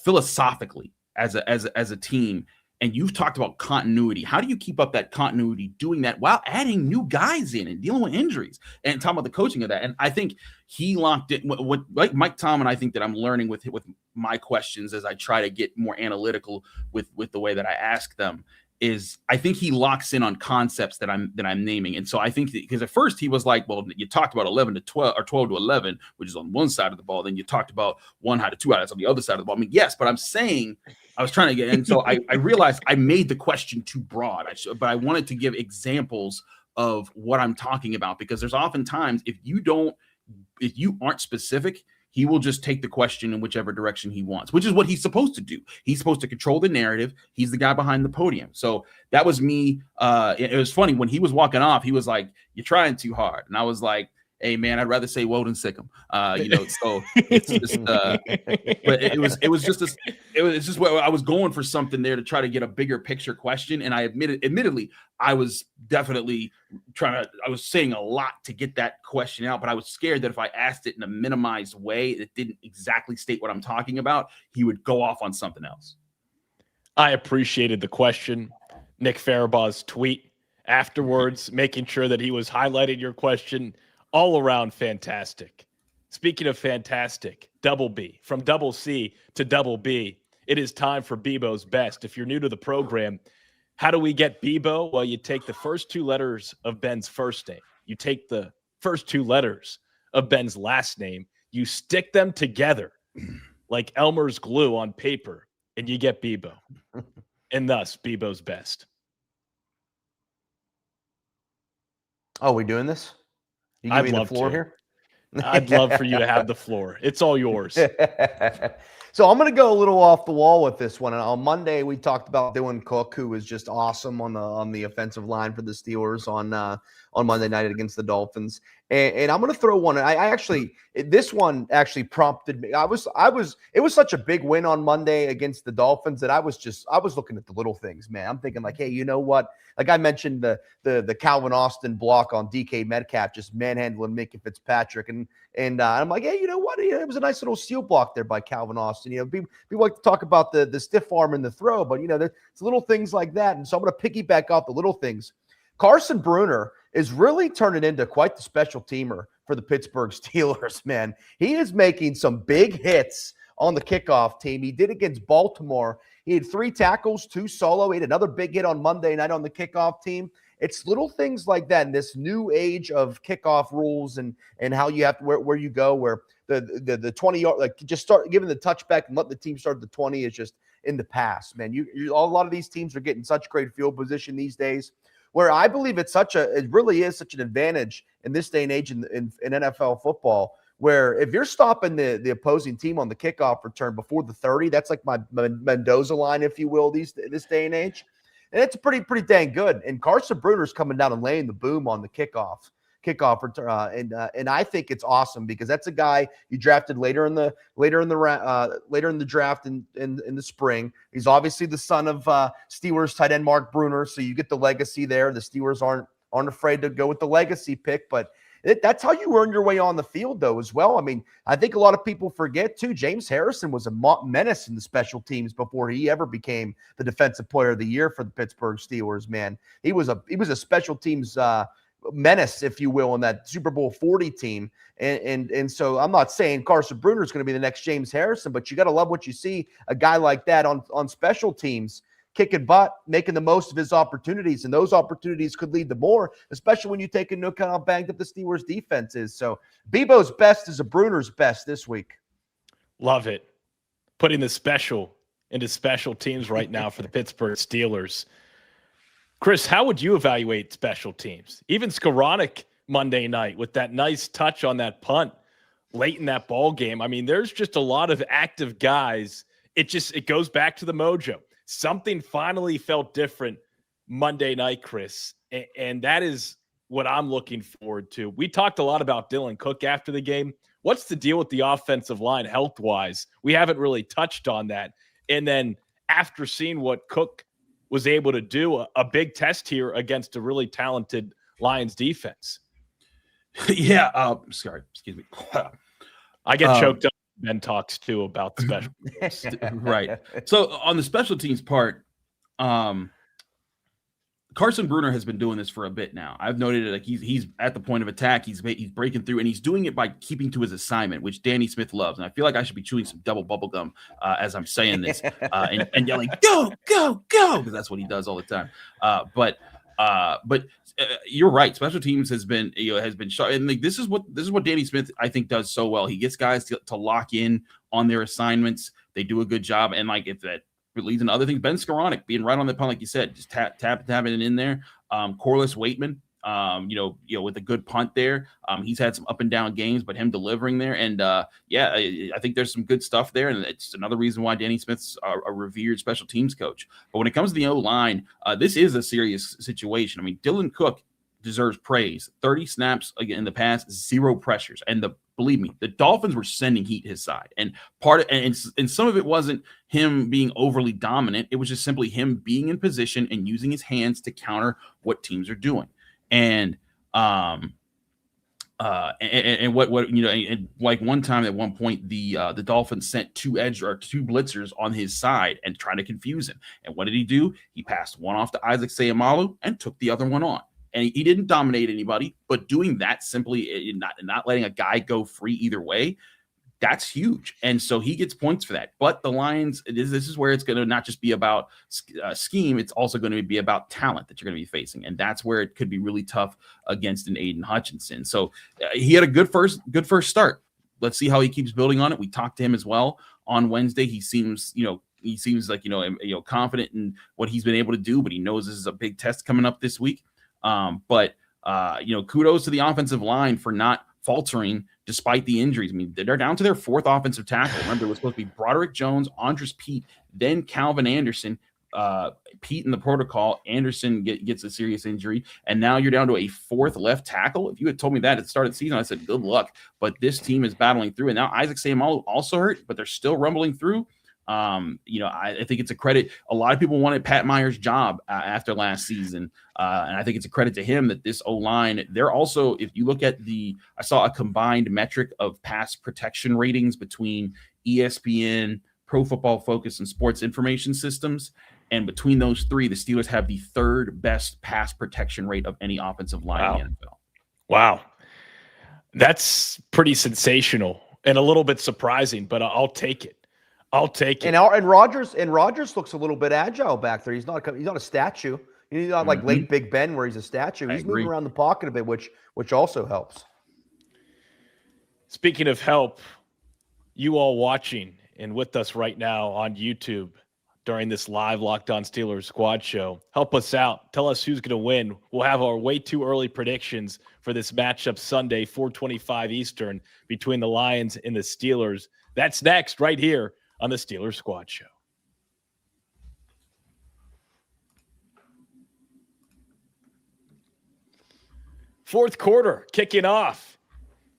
philosophically as a team. And you've talked about continuity. How do you keep up that continuity doing that while adding new guys in and dealing with injuries and talking about the coaching of that? And I think he locked it. What like Mike Tomlin, I think that I'm learning with my questions as I try to get more analytical with the way that I ask them, is I think he locks in on concepts that I'm naming. And so I think because at first he was like, well, you talked about 11 to 12 or 12 to 11, which is on one side of the ball. Then you talked about 1 high to 2 high, that's on the other side of the ball. I mean, yes, but I'm saying I was trying to get, and so I realized I made the question too broad. But I wanted to give examples of what I'm talking about, because there's oftentimes if you aren't specific, he will just take the question in whichever direction he wants, which is what he's supposed to do. He's supposed to control the narrative. He's the guy behind the podium. So that was me. It was funny when he was walking off, he was like, "You're trying too hard." And I was like, hey man, I'd rather say woe than sick him. So it's just but it was just where I was going for something there to try to get a bigger picture question. And I admittedly, I was definitely I was saying a lot to get that question out, but I was scared that if I asked it in a minimized way, it didn't exactly state what I'm talking about, he would go off on something else. I appreciated the question. Nick Farabaw's tweet afterwards, making sure that he was highlighting your question. All around fantastic. Speaking of fantastic, double B. From double C to double B, it is time for Bibo's best. If you're new to the program, how do we get Bibo? Well, you take the first 2 letters of Ben's first name. You take the first two letters of Ben's last name. You stick them together like Elmer's glue on paper, and you get Bibo. And thus, Bibo's best. Oh, we doing this? You give me the floor here? I'd love for you to have the floor. It's all yours. So I'm going to go a little off the wall with this one. And on Monday, we talked about Dylan Cook, who was just awesome on the offensive line for the Steelers on Monday night against the Dolphins. And I'm going to throw one. This one actually prompted me. It was such a big win on Monday against the Dolphins that I was looking at the little things, man. I'm thinking like, hey, you know what? Like I mentioned the Calvin Austin block on DK Metcalf, just manhandling Minkah Fitzpatrick. And I'm like, hey, you know what? It was a nice little steal block there by Calvin Austin. People like to talk about the stiff arm and the throw, but it's little things like that. And so I'm going to piggyback off the little things. Carson Bruner is really turning into quite the special teamer for the Pittsburgh Steelers, man. He is making some big hits on the kickoff team. He did against Baltimore. He had 3 tackles, 2 solo. He had another big hit on Monday night on the kickoff team. It's little things like that in this new age of kickoff rules and how you have to where you go, where the 20-yard, like just start giving the touchback and let the team start at the 20 is just in the past, man. A lot of these teams are getting such great field position these days, where I believe it really is such an advantage in this day and age in NFL football, where if you're stopping the opposing team on the kickoff return before the 30, that's like my Mendoza line, if you will, this day and age. And it's pretty dang good. And Carson Bruner's coming down and laying the boom on the kickoff return, and I think it's awesome because that's a guy you drafted later in the draft in the spring. He's obviously the son of Steelers tight end Mark Bruner, so you get the legacy there. The Steelers aren't afraid to go with the legacy pick, but that's how you earn your way on the field, though, as well. I mean, I think a lot of people forget, too, James Harrison was a menace in the special teams before he ever became the Defensive Player of the Year for the Pittsburgh Steelers, man. He was a special teams menace, if you will, in that Super Bowl 40 team. And so I'm not saying Carson Bruner is going to be the next James Harrison, but you got to love what you see, a guy like that on special teams, kicking butt, making the most of his opportunities, and those opportunities could lead to more, especially when you take into account how banged up the Steelers' defense is. So Bibo's best is a Bruner's best this week. Love it. Putting the special into special teams right now for the Pittsburgh Steelers. Chris, how would you evaluate special teams? Even Skoranek Monday night with that nice touch on that punt late in that ball game. I mean, there's just a lot of active guys. It goes back to the mojo. Something finally felt different Monday night, Chris, and that is what I'm looking forward to. We talked a lot about Dylan Cook after the game. What's the deal with the offensive line health-wise? We haven't really touched on that. And then after seeing what Cook was able to do, a big test here against a really talented Lions defense. Yeah. Sorry. Excuse me. I get choked up. Ben talks too about the special teams. Right. So on the special teams part, Carson Bruner has been doing this for a bit now. I've noted it, like he's at the point of attack. He's breaking through, and he's doing it by keeping to his assignment, which Danny Smith loves. And I feel like I should be chewing some double bubble gum as I'm saying this and yelling, "Go, go, go!" because that's what he does all the time. But you're right. Special teams has been shot, and like this is what Danny Smith I think does so well. He gets guys to lock in on their assignments. They do a good job, and like if that leads into other things, Ben Skoranek being right on the punt, like you said, just tapping it in there. Corliss Waitman, with a good punt there. He's had some up and down games, but him delivering there, and I think there's some good stuff there, and it's another reason why Danny Smith's a revered special teams coach. But when it comes to the O-line, this is a serious situation. I mean, Dylan Cook deserves praise. 30 snaps again in the past, 0 pressures, and believe me, the Dolphins were sending heat his side, and some of it wasn't him being overly dominant. It was just simply him being in position and using his hands to counter what teams are doing. And like one time at one point, the Dolphins sent 2 blitzers on his side and trying to confuse him. And what did he do? He passed one off to Isaac Seumalo and took the other one on. And he didn't dominate anybody, but doing that simply, not letting a guy go free either way, That's huge. And so he gets points for that. But the Lions, this is where it's going to not just be about scheme, it's also going to be about talent that you're going to be facing. And that's where it could be really tough against an Aiden Hutchinson. So he had a good first start. Let's see how he keeps building on it. We talked to him as well on Wednesday. He seems like, confident in what he's been able to do, but he knows this is a big test coming up this week. But kudos to the offensive line for not faltering despite the injuries. I mean, they're down to their fourth offensive tackle. Remember, it was supposed to be Broderick Jones, Andres Pete, then Calvin Anderson. Pete in the protocol, Anderson gets a serious injury, and now you're down to a fourth left tackle. If you had told me that at the start of the season, I said, good luck. But this team is battling through, and now Isaac Seumalo also hurt, but they're still rumbling through. I think it's a credit. A lot of people wanted Pat Meyer's job after last season. And I think it's a credit to him that this O-line, they're also, if you look at I saw a combined metric of pass protection ratings between ESPN, Pro Football Focus, and Sports Information Systems. And between those three, the Steelers have the third best pass protection rate of any offensive line in the NFL. Wow. That's pretty sensational and a little bit surprising, but I'll take it. And Rodgers looks a little bit agile back there. He's not a statue. He's not like late Big Ben where he's a statue. He's moving around the pocket a bit, which also helps. Speaking of help, you all watching and with us right now on YouTube during this live Locked On Steelers squad show, help us out. Tell us who's going to win. We'll have our way too early predictions for this matchup Sunday, 4:25 Eastern, between the Lions and the Steelers. That's next right here on the Steelers Squad Show. Fourth quarter kicking off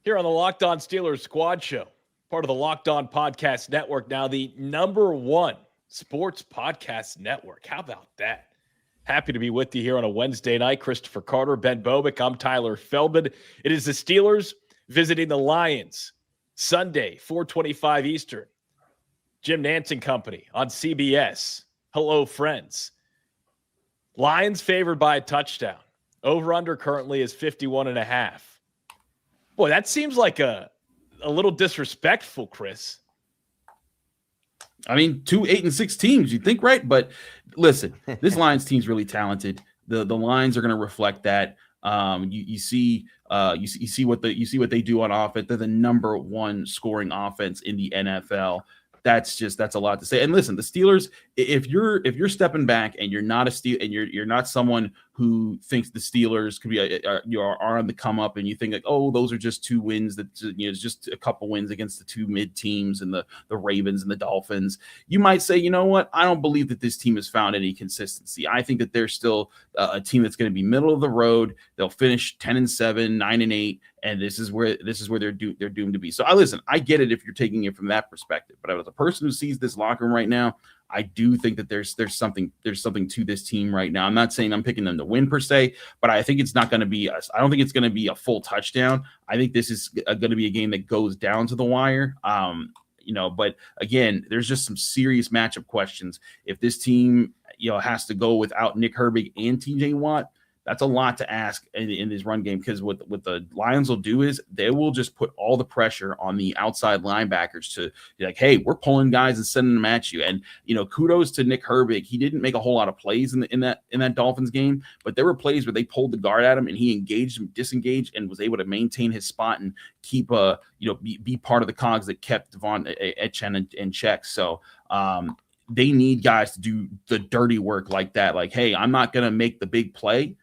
here on the Locked On Steelers Squad Show, part of the Locked On Podcast Network, now the #1 sports podcast network. How about that? Happy to be with you here on a Wednesday night. Christopher Carter, Ben Bobick, I'm Tyler Feldman. It is the Steelers visiting the Lions Sunday, 4:25 Eastern. Jim Nantz and Company on CBS. Hello, friends. Lions favored by a touchdown. Over-under currently is 51.5. Boy, that seems like a little disrespectful, Chris. I mean, 2 8-6 teams, you think, right? But listen, this Lions team's really talented. The Lions are going to reflect that. You see what they do on offense. They're the #1 scoring offense in the NFL. That's a lot to say. And listen, the Steelers, if you're stepping back and you're not a Steel and you're not someone who thinks the Steelers could be are on the come up, and you think like, oh, those are just 2 wins, that it's just a couple wins against the 2 mid teams and the Ravens and the Dolphins, you might say, you know what, I don't believe that this team has found any consistency. I think that they're still a team that's going to be middle of the road. They'll finish 10-7, 9-8. And this is where they're doomed to be. So I get it if you're taking it from that perspective. But as a person who sees this locker room right now, I do think that there's something to this team right now. I'm not saying I'm picking them to win per se, but I think it's not going to be. I don't think it's going to be a full touchdown. I think this is going to be a game that goes down to the wire. But again, there's just some serious matchup questions. If this team has to go without Nick Herbig and TJ Watt, that's a lot to ask in this run game, because what the Lions will do is they will just put all the pressure on the outside linebackers to be like, hey, we're pulling guys and sending them at you. And, kudos to Nick Herbig. He didn't make a whole lot of plays in that Dolphins game, but there were plays where they pulled the guard at him and he engaged him, disengaged, and was able to maintain his spot and keep be part of the cogs that kept Devon Etchen in check. So, they need guys to do the dirty work like that. Like, hey, I'm not going to make the big play,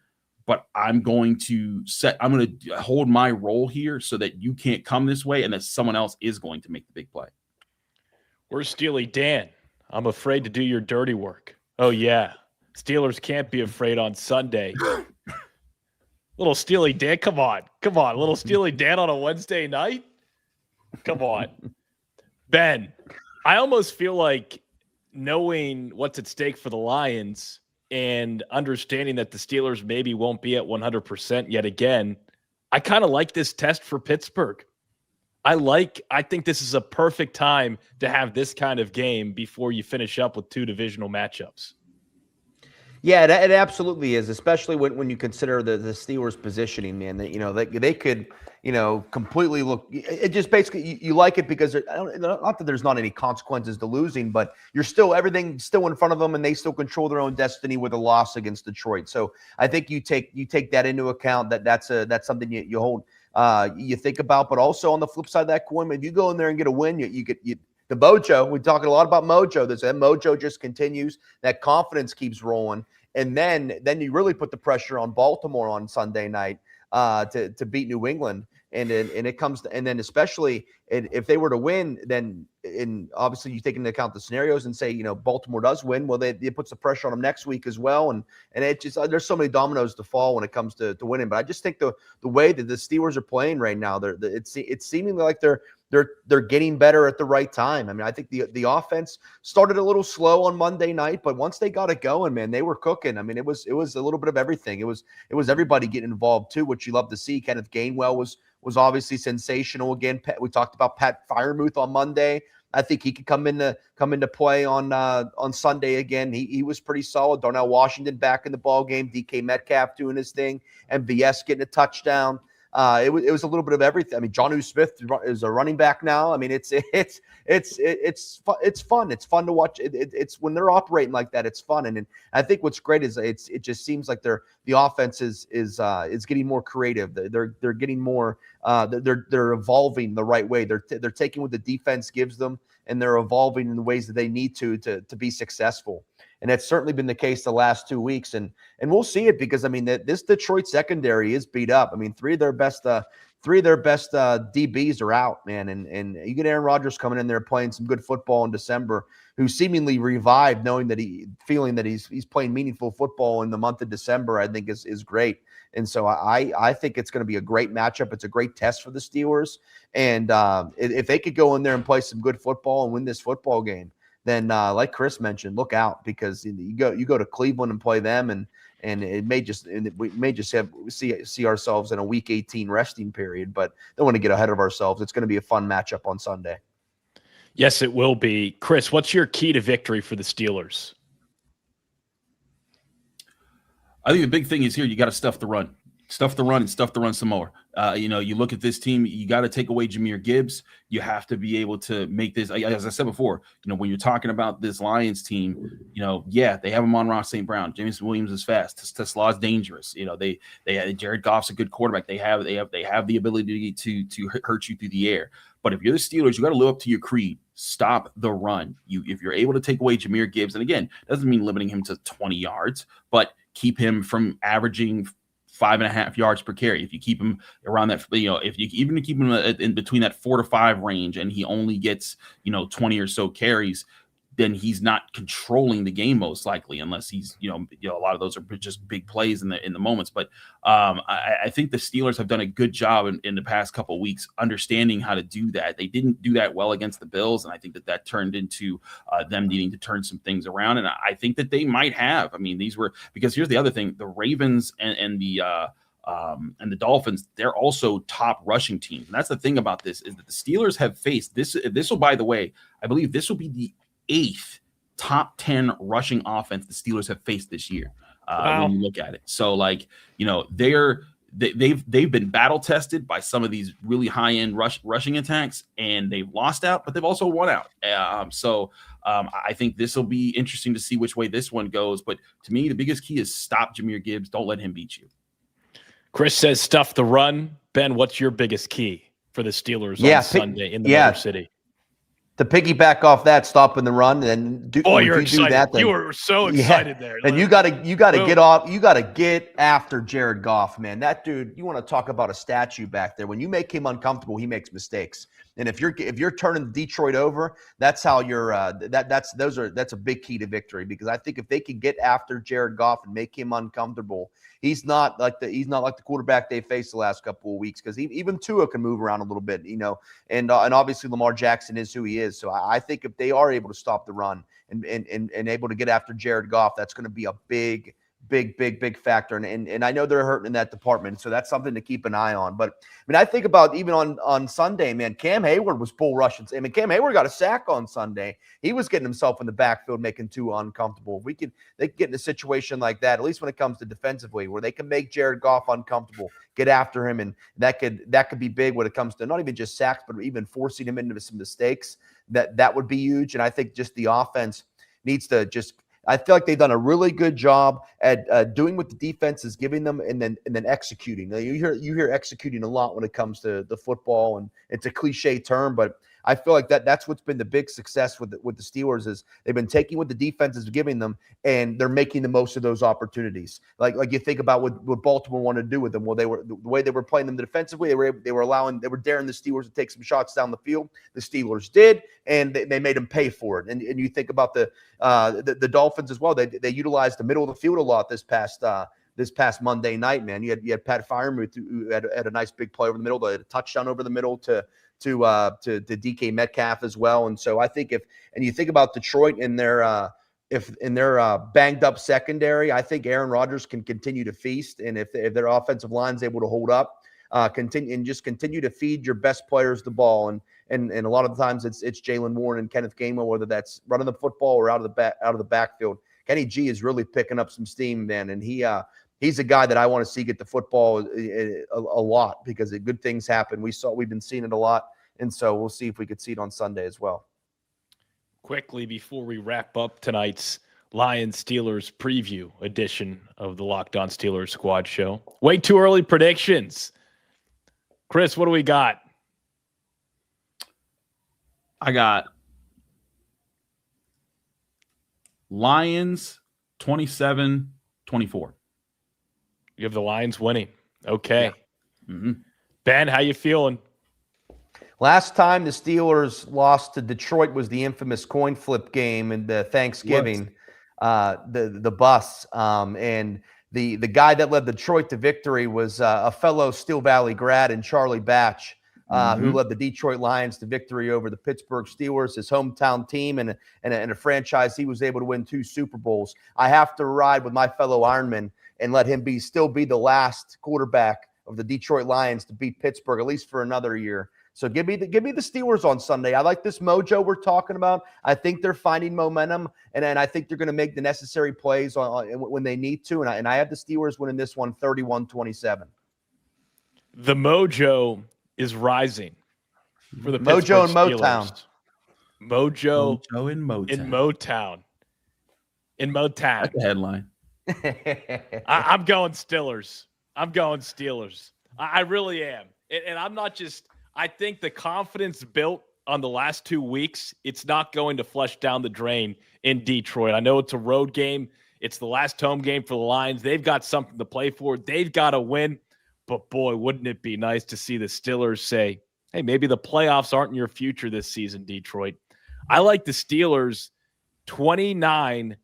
but I'm going to hold my role here so that you can't come this way and that someone else is going to make the big play. Where's Steely Dan? I'm afraid to do your dirty work. Oh, yeah. Steelers can't be afraid on Sunday. Little Steely Dan. Come on. Little Steely Dan on a Wednesday night? Come on. Ben, I almost feel like knowing what's at stake for the Lions and understanding that the Steelers maybe won't be at 100% yet again, I kind of like this test for Pittsburgh. I think this is a perfect time to have this kind of game before you finish up with 2 divisional matchups. Yeah, it absolutely is, especially when you consider the Steelers' positioning, man. That they could completely look. It just basically you like it because not that there's not any consequences to losing, but everything's still in front of them, and they still control their own destiny with a loss against Detroit. So I think you take that into account. That's something you hold you think about, but also on the flip side of that coin, if you go in there and get a win, you get the mojo. We're talking a lot about mojo. That mojo just continues. That confidence keeps rolling. And then you really put the pressure on Baltimore on Sunday night to beat New England. And it comes to, and then especially if they were to win, then obviously you take into account the scenarios and say, Baltimore does win. Well, it puts the pressure on them next week as well. And it just, there's so many dominoes to fall when it comes to winning. But I just think the way that the Steelers are playing right now, it's seemingly like they're getting better at the right time. I mean, I think the offense started a little slow on Monday night, but once they got it going, man, they were cooking. I mean, it was a little bit of everything. It was everybody getting involved too, which you love to see. Kenneth Gainwell was obviously sensational again. We talked about Pat Freiermuth on Monday. I think he could come into play on Sunday again. He was pretty solid. Darnell Washington back in the ball game. DK Metcalf doing his thing. MVS getting a touchdown. It was a little bit of everything. I mean, Jonnu Smith is a running back now. I mean, it's fun. It's fun to watch. It's when they're operating like that, it's fun. And I think what's great is it just seems like the offense is getting more creative. They're getting more. They're evolving the right way. They're taking what the defense gives them, and they're evolving in the ways that they need to be successful. And that's certainly been the case the last 2 weeks. And we'll see it because, I mean, this Detroit secondary is beat up. I mean, three of their best DBs are out, man. And you get Aaron Rodgers coming in there playing some good football in December, who seemingly revived, knowing that feeling that he's playing meaningful football in the month of December, I think is great. And so I think it's going to be a great matchup. It's a great test for the Steelers. And if they could go in there and play some good football and win this football game, then like Chris mentioned, look out, because you go to Cleveland and play them, and we may just see ourselves in a Week 18 resting period. But don't want to get ahead of ourselves. It's going to be a fun matchup on Sunday. Yes, it will be. Chris, what's your key to victory for the Steelers? I think the big thing is here, you got to stuff the run some more. You look at this team, you got to take away Jahmyr Gibbs. You have to be able to make this, as I said before, when you're talking about this Lions team, they have Amon-Ra St. Brown. Jameson Williams is fast. Tesla's dangerous. Jared Goff's a good quarterback. They have the ability to hurt you through the air. But if you're the Steelers, you got to live up to your creed. Stop the run. If you're able to take away Jahmyr Gibbs, and again, doesn't mean limiting him to 20 yards, but keep him from averaging 5.5 yards per carry. If you keep him around that, if you even keep him in between that 4 to 5 range, and he only gets 20 or so carries, then he's not controlling the game most likely, unless he's a lot of those are just big plays in the moments. But I think the Steelers have done a good job in the past couple of weeks understanding how to do that. They didn't do that well against the Bills, and I think that turned into them needing to turn some things around. And I think that they might have. I mean, because here's the other thing: the Ravens and the Dolphins, they're also top rushing teams. And that's the thing about this, is that the Steelers have faced this. This will, by the way, I believe this will be the 8th top 10 rushing offense the Steelers have faced this year. When you look at it. So they've been battle tested by some of these really high end rushing attacks, and they've lost out, but they've also won out. I think this will be interesting to see which way this one goes. But to me, the biggest key is stop Jahmyr Gibbs. Don't let him beat you. Chris says stuff the run. Ben, what's your biggest key for the Steelers on Sunday in the Motor City? To piggyback off that, stopping the run, and you're excited. You were so excited there. And you got to get off. You got to get after Jared Goff, man. That dude, you want to talk about a statue back there. When you make him uncomfortable, he makes mistakes. And if you're turning Detroit over, that's how you're. That's a big key to victory, because I think if they can get after Jared Goff and make him uncomfortable, he's not like the quarterback they faced the last couple of weeks, because even Tua can move around a little bit, and obviously Lamar Jackson is who he is. So I think if they are able to stop the run and able to get after Jared Goff, that's going to be a big big factor. And I know they're hurting in that department. So that's something to keep an eye on. But I mean, I think about even on Sunday, man, Cam Hayward was bull rushing. I mean, Cam Hayward got a sack on Sunday. He was getting himself in the backfield, making Tua uncomfortable. They could get in a situation like that, at least when it comes to defensively, where they can make Jared Goff uncomfortable, get after him. And that could be big when it comes to not even just sacks, but even forcing him into some mistakes. That would be huge. And I think just the offense needs to I feel like they've done a really good job at doing what the defense is giving them, and then executing. Now, you hear executing a lot when it comes to the football, and it's a cliche term, but I feel like that's what's been the big success with the Steelers is they've been taking what the defense is giving them, and they're making the most of those opportunities. Like you think about what Baltimore wanted to do with them. Well, the way they were playing them defensively, they were daring the Steelers to take some shots down the field. The Steelers did, and they made them pay for it. And you think about the Dolphins as well. They utilized the middle of the field a lot this past Monday night, man. You had Pat Freiermuth who had a nice big play over the middle. They had a touchdown over the middle to DK Metcalf as well. And so I think you think about Detroit in their banged up secondary, I think Aaron Rodgers can continue to feast. And if their offensive line is able to hold up, continue to feed your best players the ball. And a lot of the times it's Jaylen Warren and Kenneth Gainwell, whether that's running the football or out of the backfield. Kenny G is really picking up some steam, man. And he's a guy that I want to see get the football a lot, because good things happen. We've been seeing it a lot. And so we'll see if we could see it on Sunday as well. Quickly, before we wrap up tonight's Lions-Steelers preview edition of the Locked On Steelers Squad Show. Way too early predictions. Chris, what do we got? I got Lions 27-24. You have the Lions winning. Okay. Yeah. Mm-hmm. Ben, how you feeling? Last time the Steelers lost to Detroit was the infamous coin flip game in the Thanksgiving, the bus. And the guy that led Detroit to victory was a fellow Steel Valley grad in Charlie Batch, who led the Detroit Lions to victory over the Pittsburgh Steelers, his hometown team, and a franchise he was able to win 2 Super Bowls. I have to ride with my fellow Ironman and let him still be the last quarterback of the Detroit Lions to beat Pittsburgh, at least for another year. So give me the Steelers on Sunday. I like this mojo we're talking about. I think they're finding momentum, and I think they're going to make the necessary plays when they need to. And I have the Steelers winning this one 31-27. The mojo is rising for the mojo Pittsburgh in Steelers. Mojo in Motown. In Motown. That's the headline. I'm going Steelers. I really am. And I'm not just – I think the confidence built on the last 2 weeks, it's not going to flush down the drain in Detroit. I know it's a road game. It's the last home game for the Lions. They've got something to play for. They've got to win. But, boy, wouldn't it be nice to see the Steelers say, hey, maybe the playoffs aren't in your future this season, Detroit. I like the Steelers 29-24.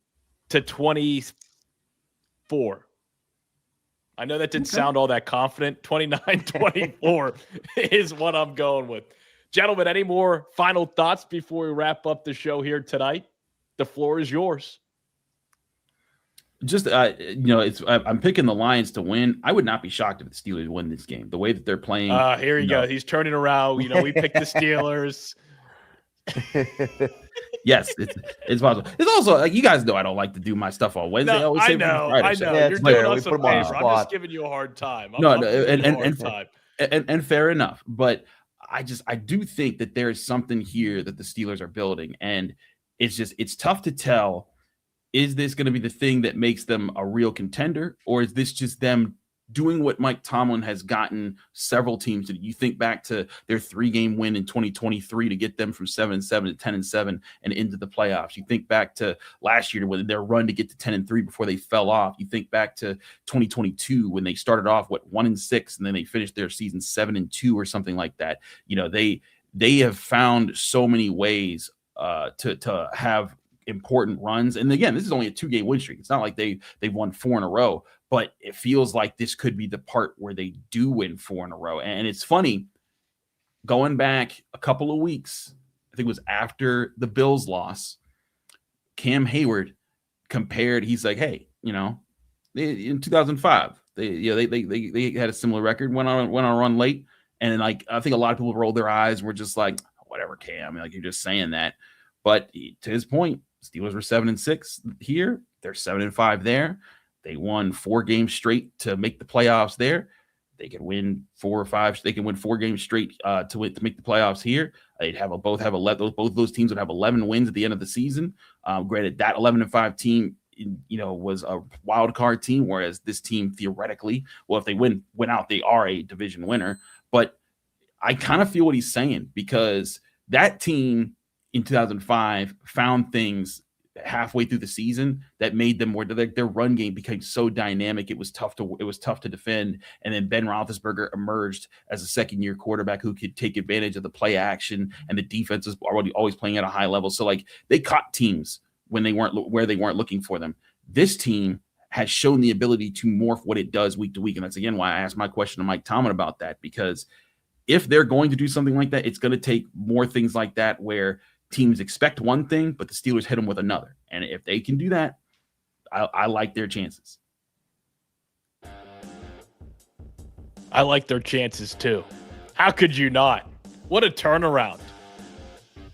I know that didn't sound all that confident. 29-24 is what I'm going with. Gentlemen, any more final thoughts before we wrap up the show here tonight? The floor is yours. Just, I'm picking the Lions to win. I would not be shocked if the Steelers win this game. The way that they're playing. Here you go. He's turning around. We picked the Steelers. Yes, it's possible. It's also like, you guys know I don't like to do my stuff on Wednesday. No, I know. Yeah, you're doing us a favor. I'm just giving you a hard time. And fair enough. But I do think that there is something here that the Steelers are building, and it's tough to tell. Is this going to be the thing that makes them a real contender, or is this just them doing what Mike Tomlin has gotten several teams to do? You think back to their 3-game win in 2023 to get them from 7-7 to 10-7 and into the playoffs. You think back to last year with their run to get to 10-3 before they fell off. You think back to 2022 when they started off 1-6 and then they finished their season 7-2 or something like that. They have found so many ways to have important runs. And again, this is only a 2-game win streak. It's not like they've won 4 in a row, but it feels like this could be the part where they do win 4 in a row. And it's funny, going back a couple of weeks, I think it was after the Bills loss, Cam Hayward he's like, hey, In 2005, they had a similar record. Went on a run late, and like I think a lot of people rolled their eyes and were just like, whatever, Cam. Like you're just saying that. But to his point, Steelers were 7-6 here. They're 7-5 there. They won 4 games straight to make the playoffs there. They could win 4 or 5. They can win 4 games straight to make the playoffs here. They'd have both of those teams would have 11 wins at the end of the season. Granted, that 11-5 team, was a wild card team, whereas this team theoretically, well, if they win out, they are a division winner. But I kind of feel what he's saying, because that team in 2005 found things halfway through the season that made them more, their run game became so dynamic. It was tough to defend. And then Ben Roethlisberger emerged as a second-year quarterback who could take advantage of the play action, and the defense was already always playing at a high level. So like they caught teams when they weren't looking for them. This team has shown the ability to morph what it does week to week. And that's again why I asked my question to Mike Tomlin about that, because if they're going to do something like that, it's going to take more things like that where teams expect one thing, but the Steelers hit them with another. And if they can do that, I like their chances. I like their chances too. How could you not? What a turnaround.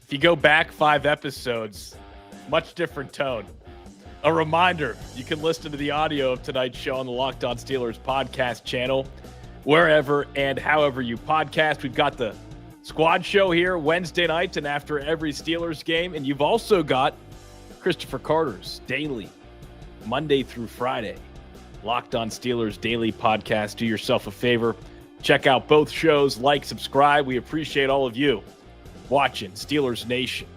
If you go back 5 episodes, much different tone. A reminder, you can listen to the audio of tonight's show on the Locked On Steelers podcast channel, wherever and however you podcast. We've got the squad show here Wednesday nights and after every Steelers game. And you've also got Christopher Carter's daily, Monday through Friday, Locked On Steelers daily podcast. Do yourself a favor. Check out both shows. Like, subscribe. We appreciate all of you watching Steelers Nation.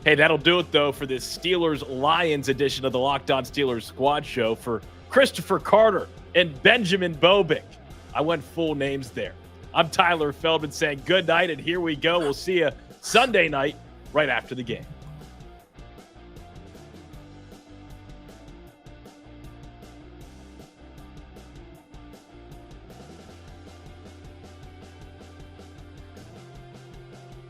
Hey, that'll do it, though, for this Steelers-Lions edition of the Locked On Steelers squad show. For Christopher Carter and Benjamin Bobick, I went full names there. I'm Tyler Feldman saying good night, and here we go. We'll see you Sunday night right after the game.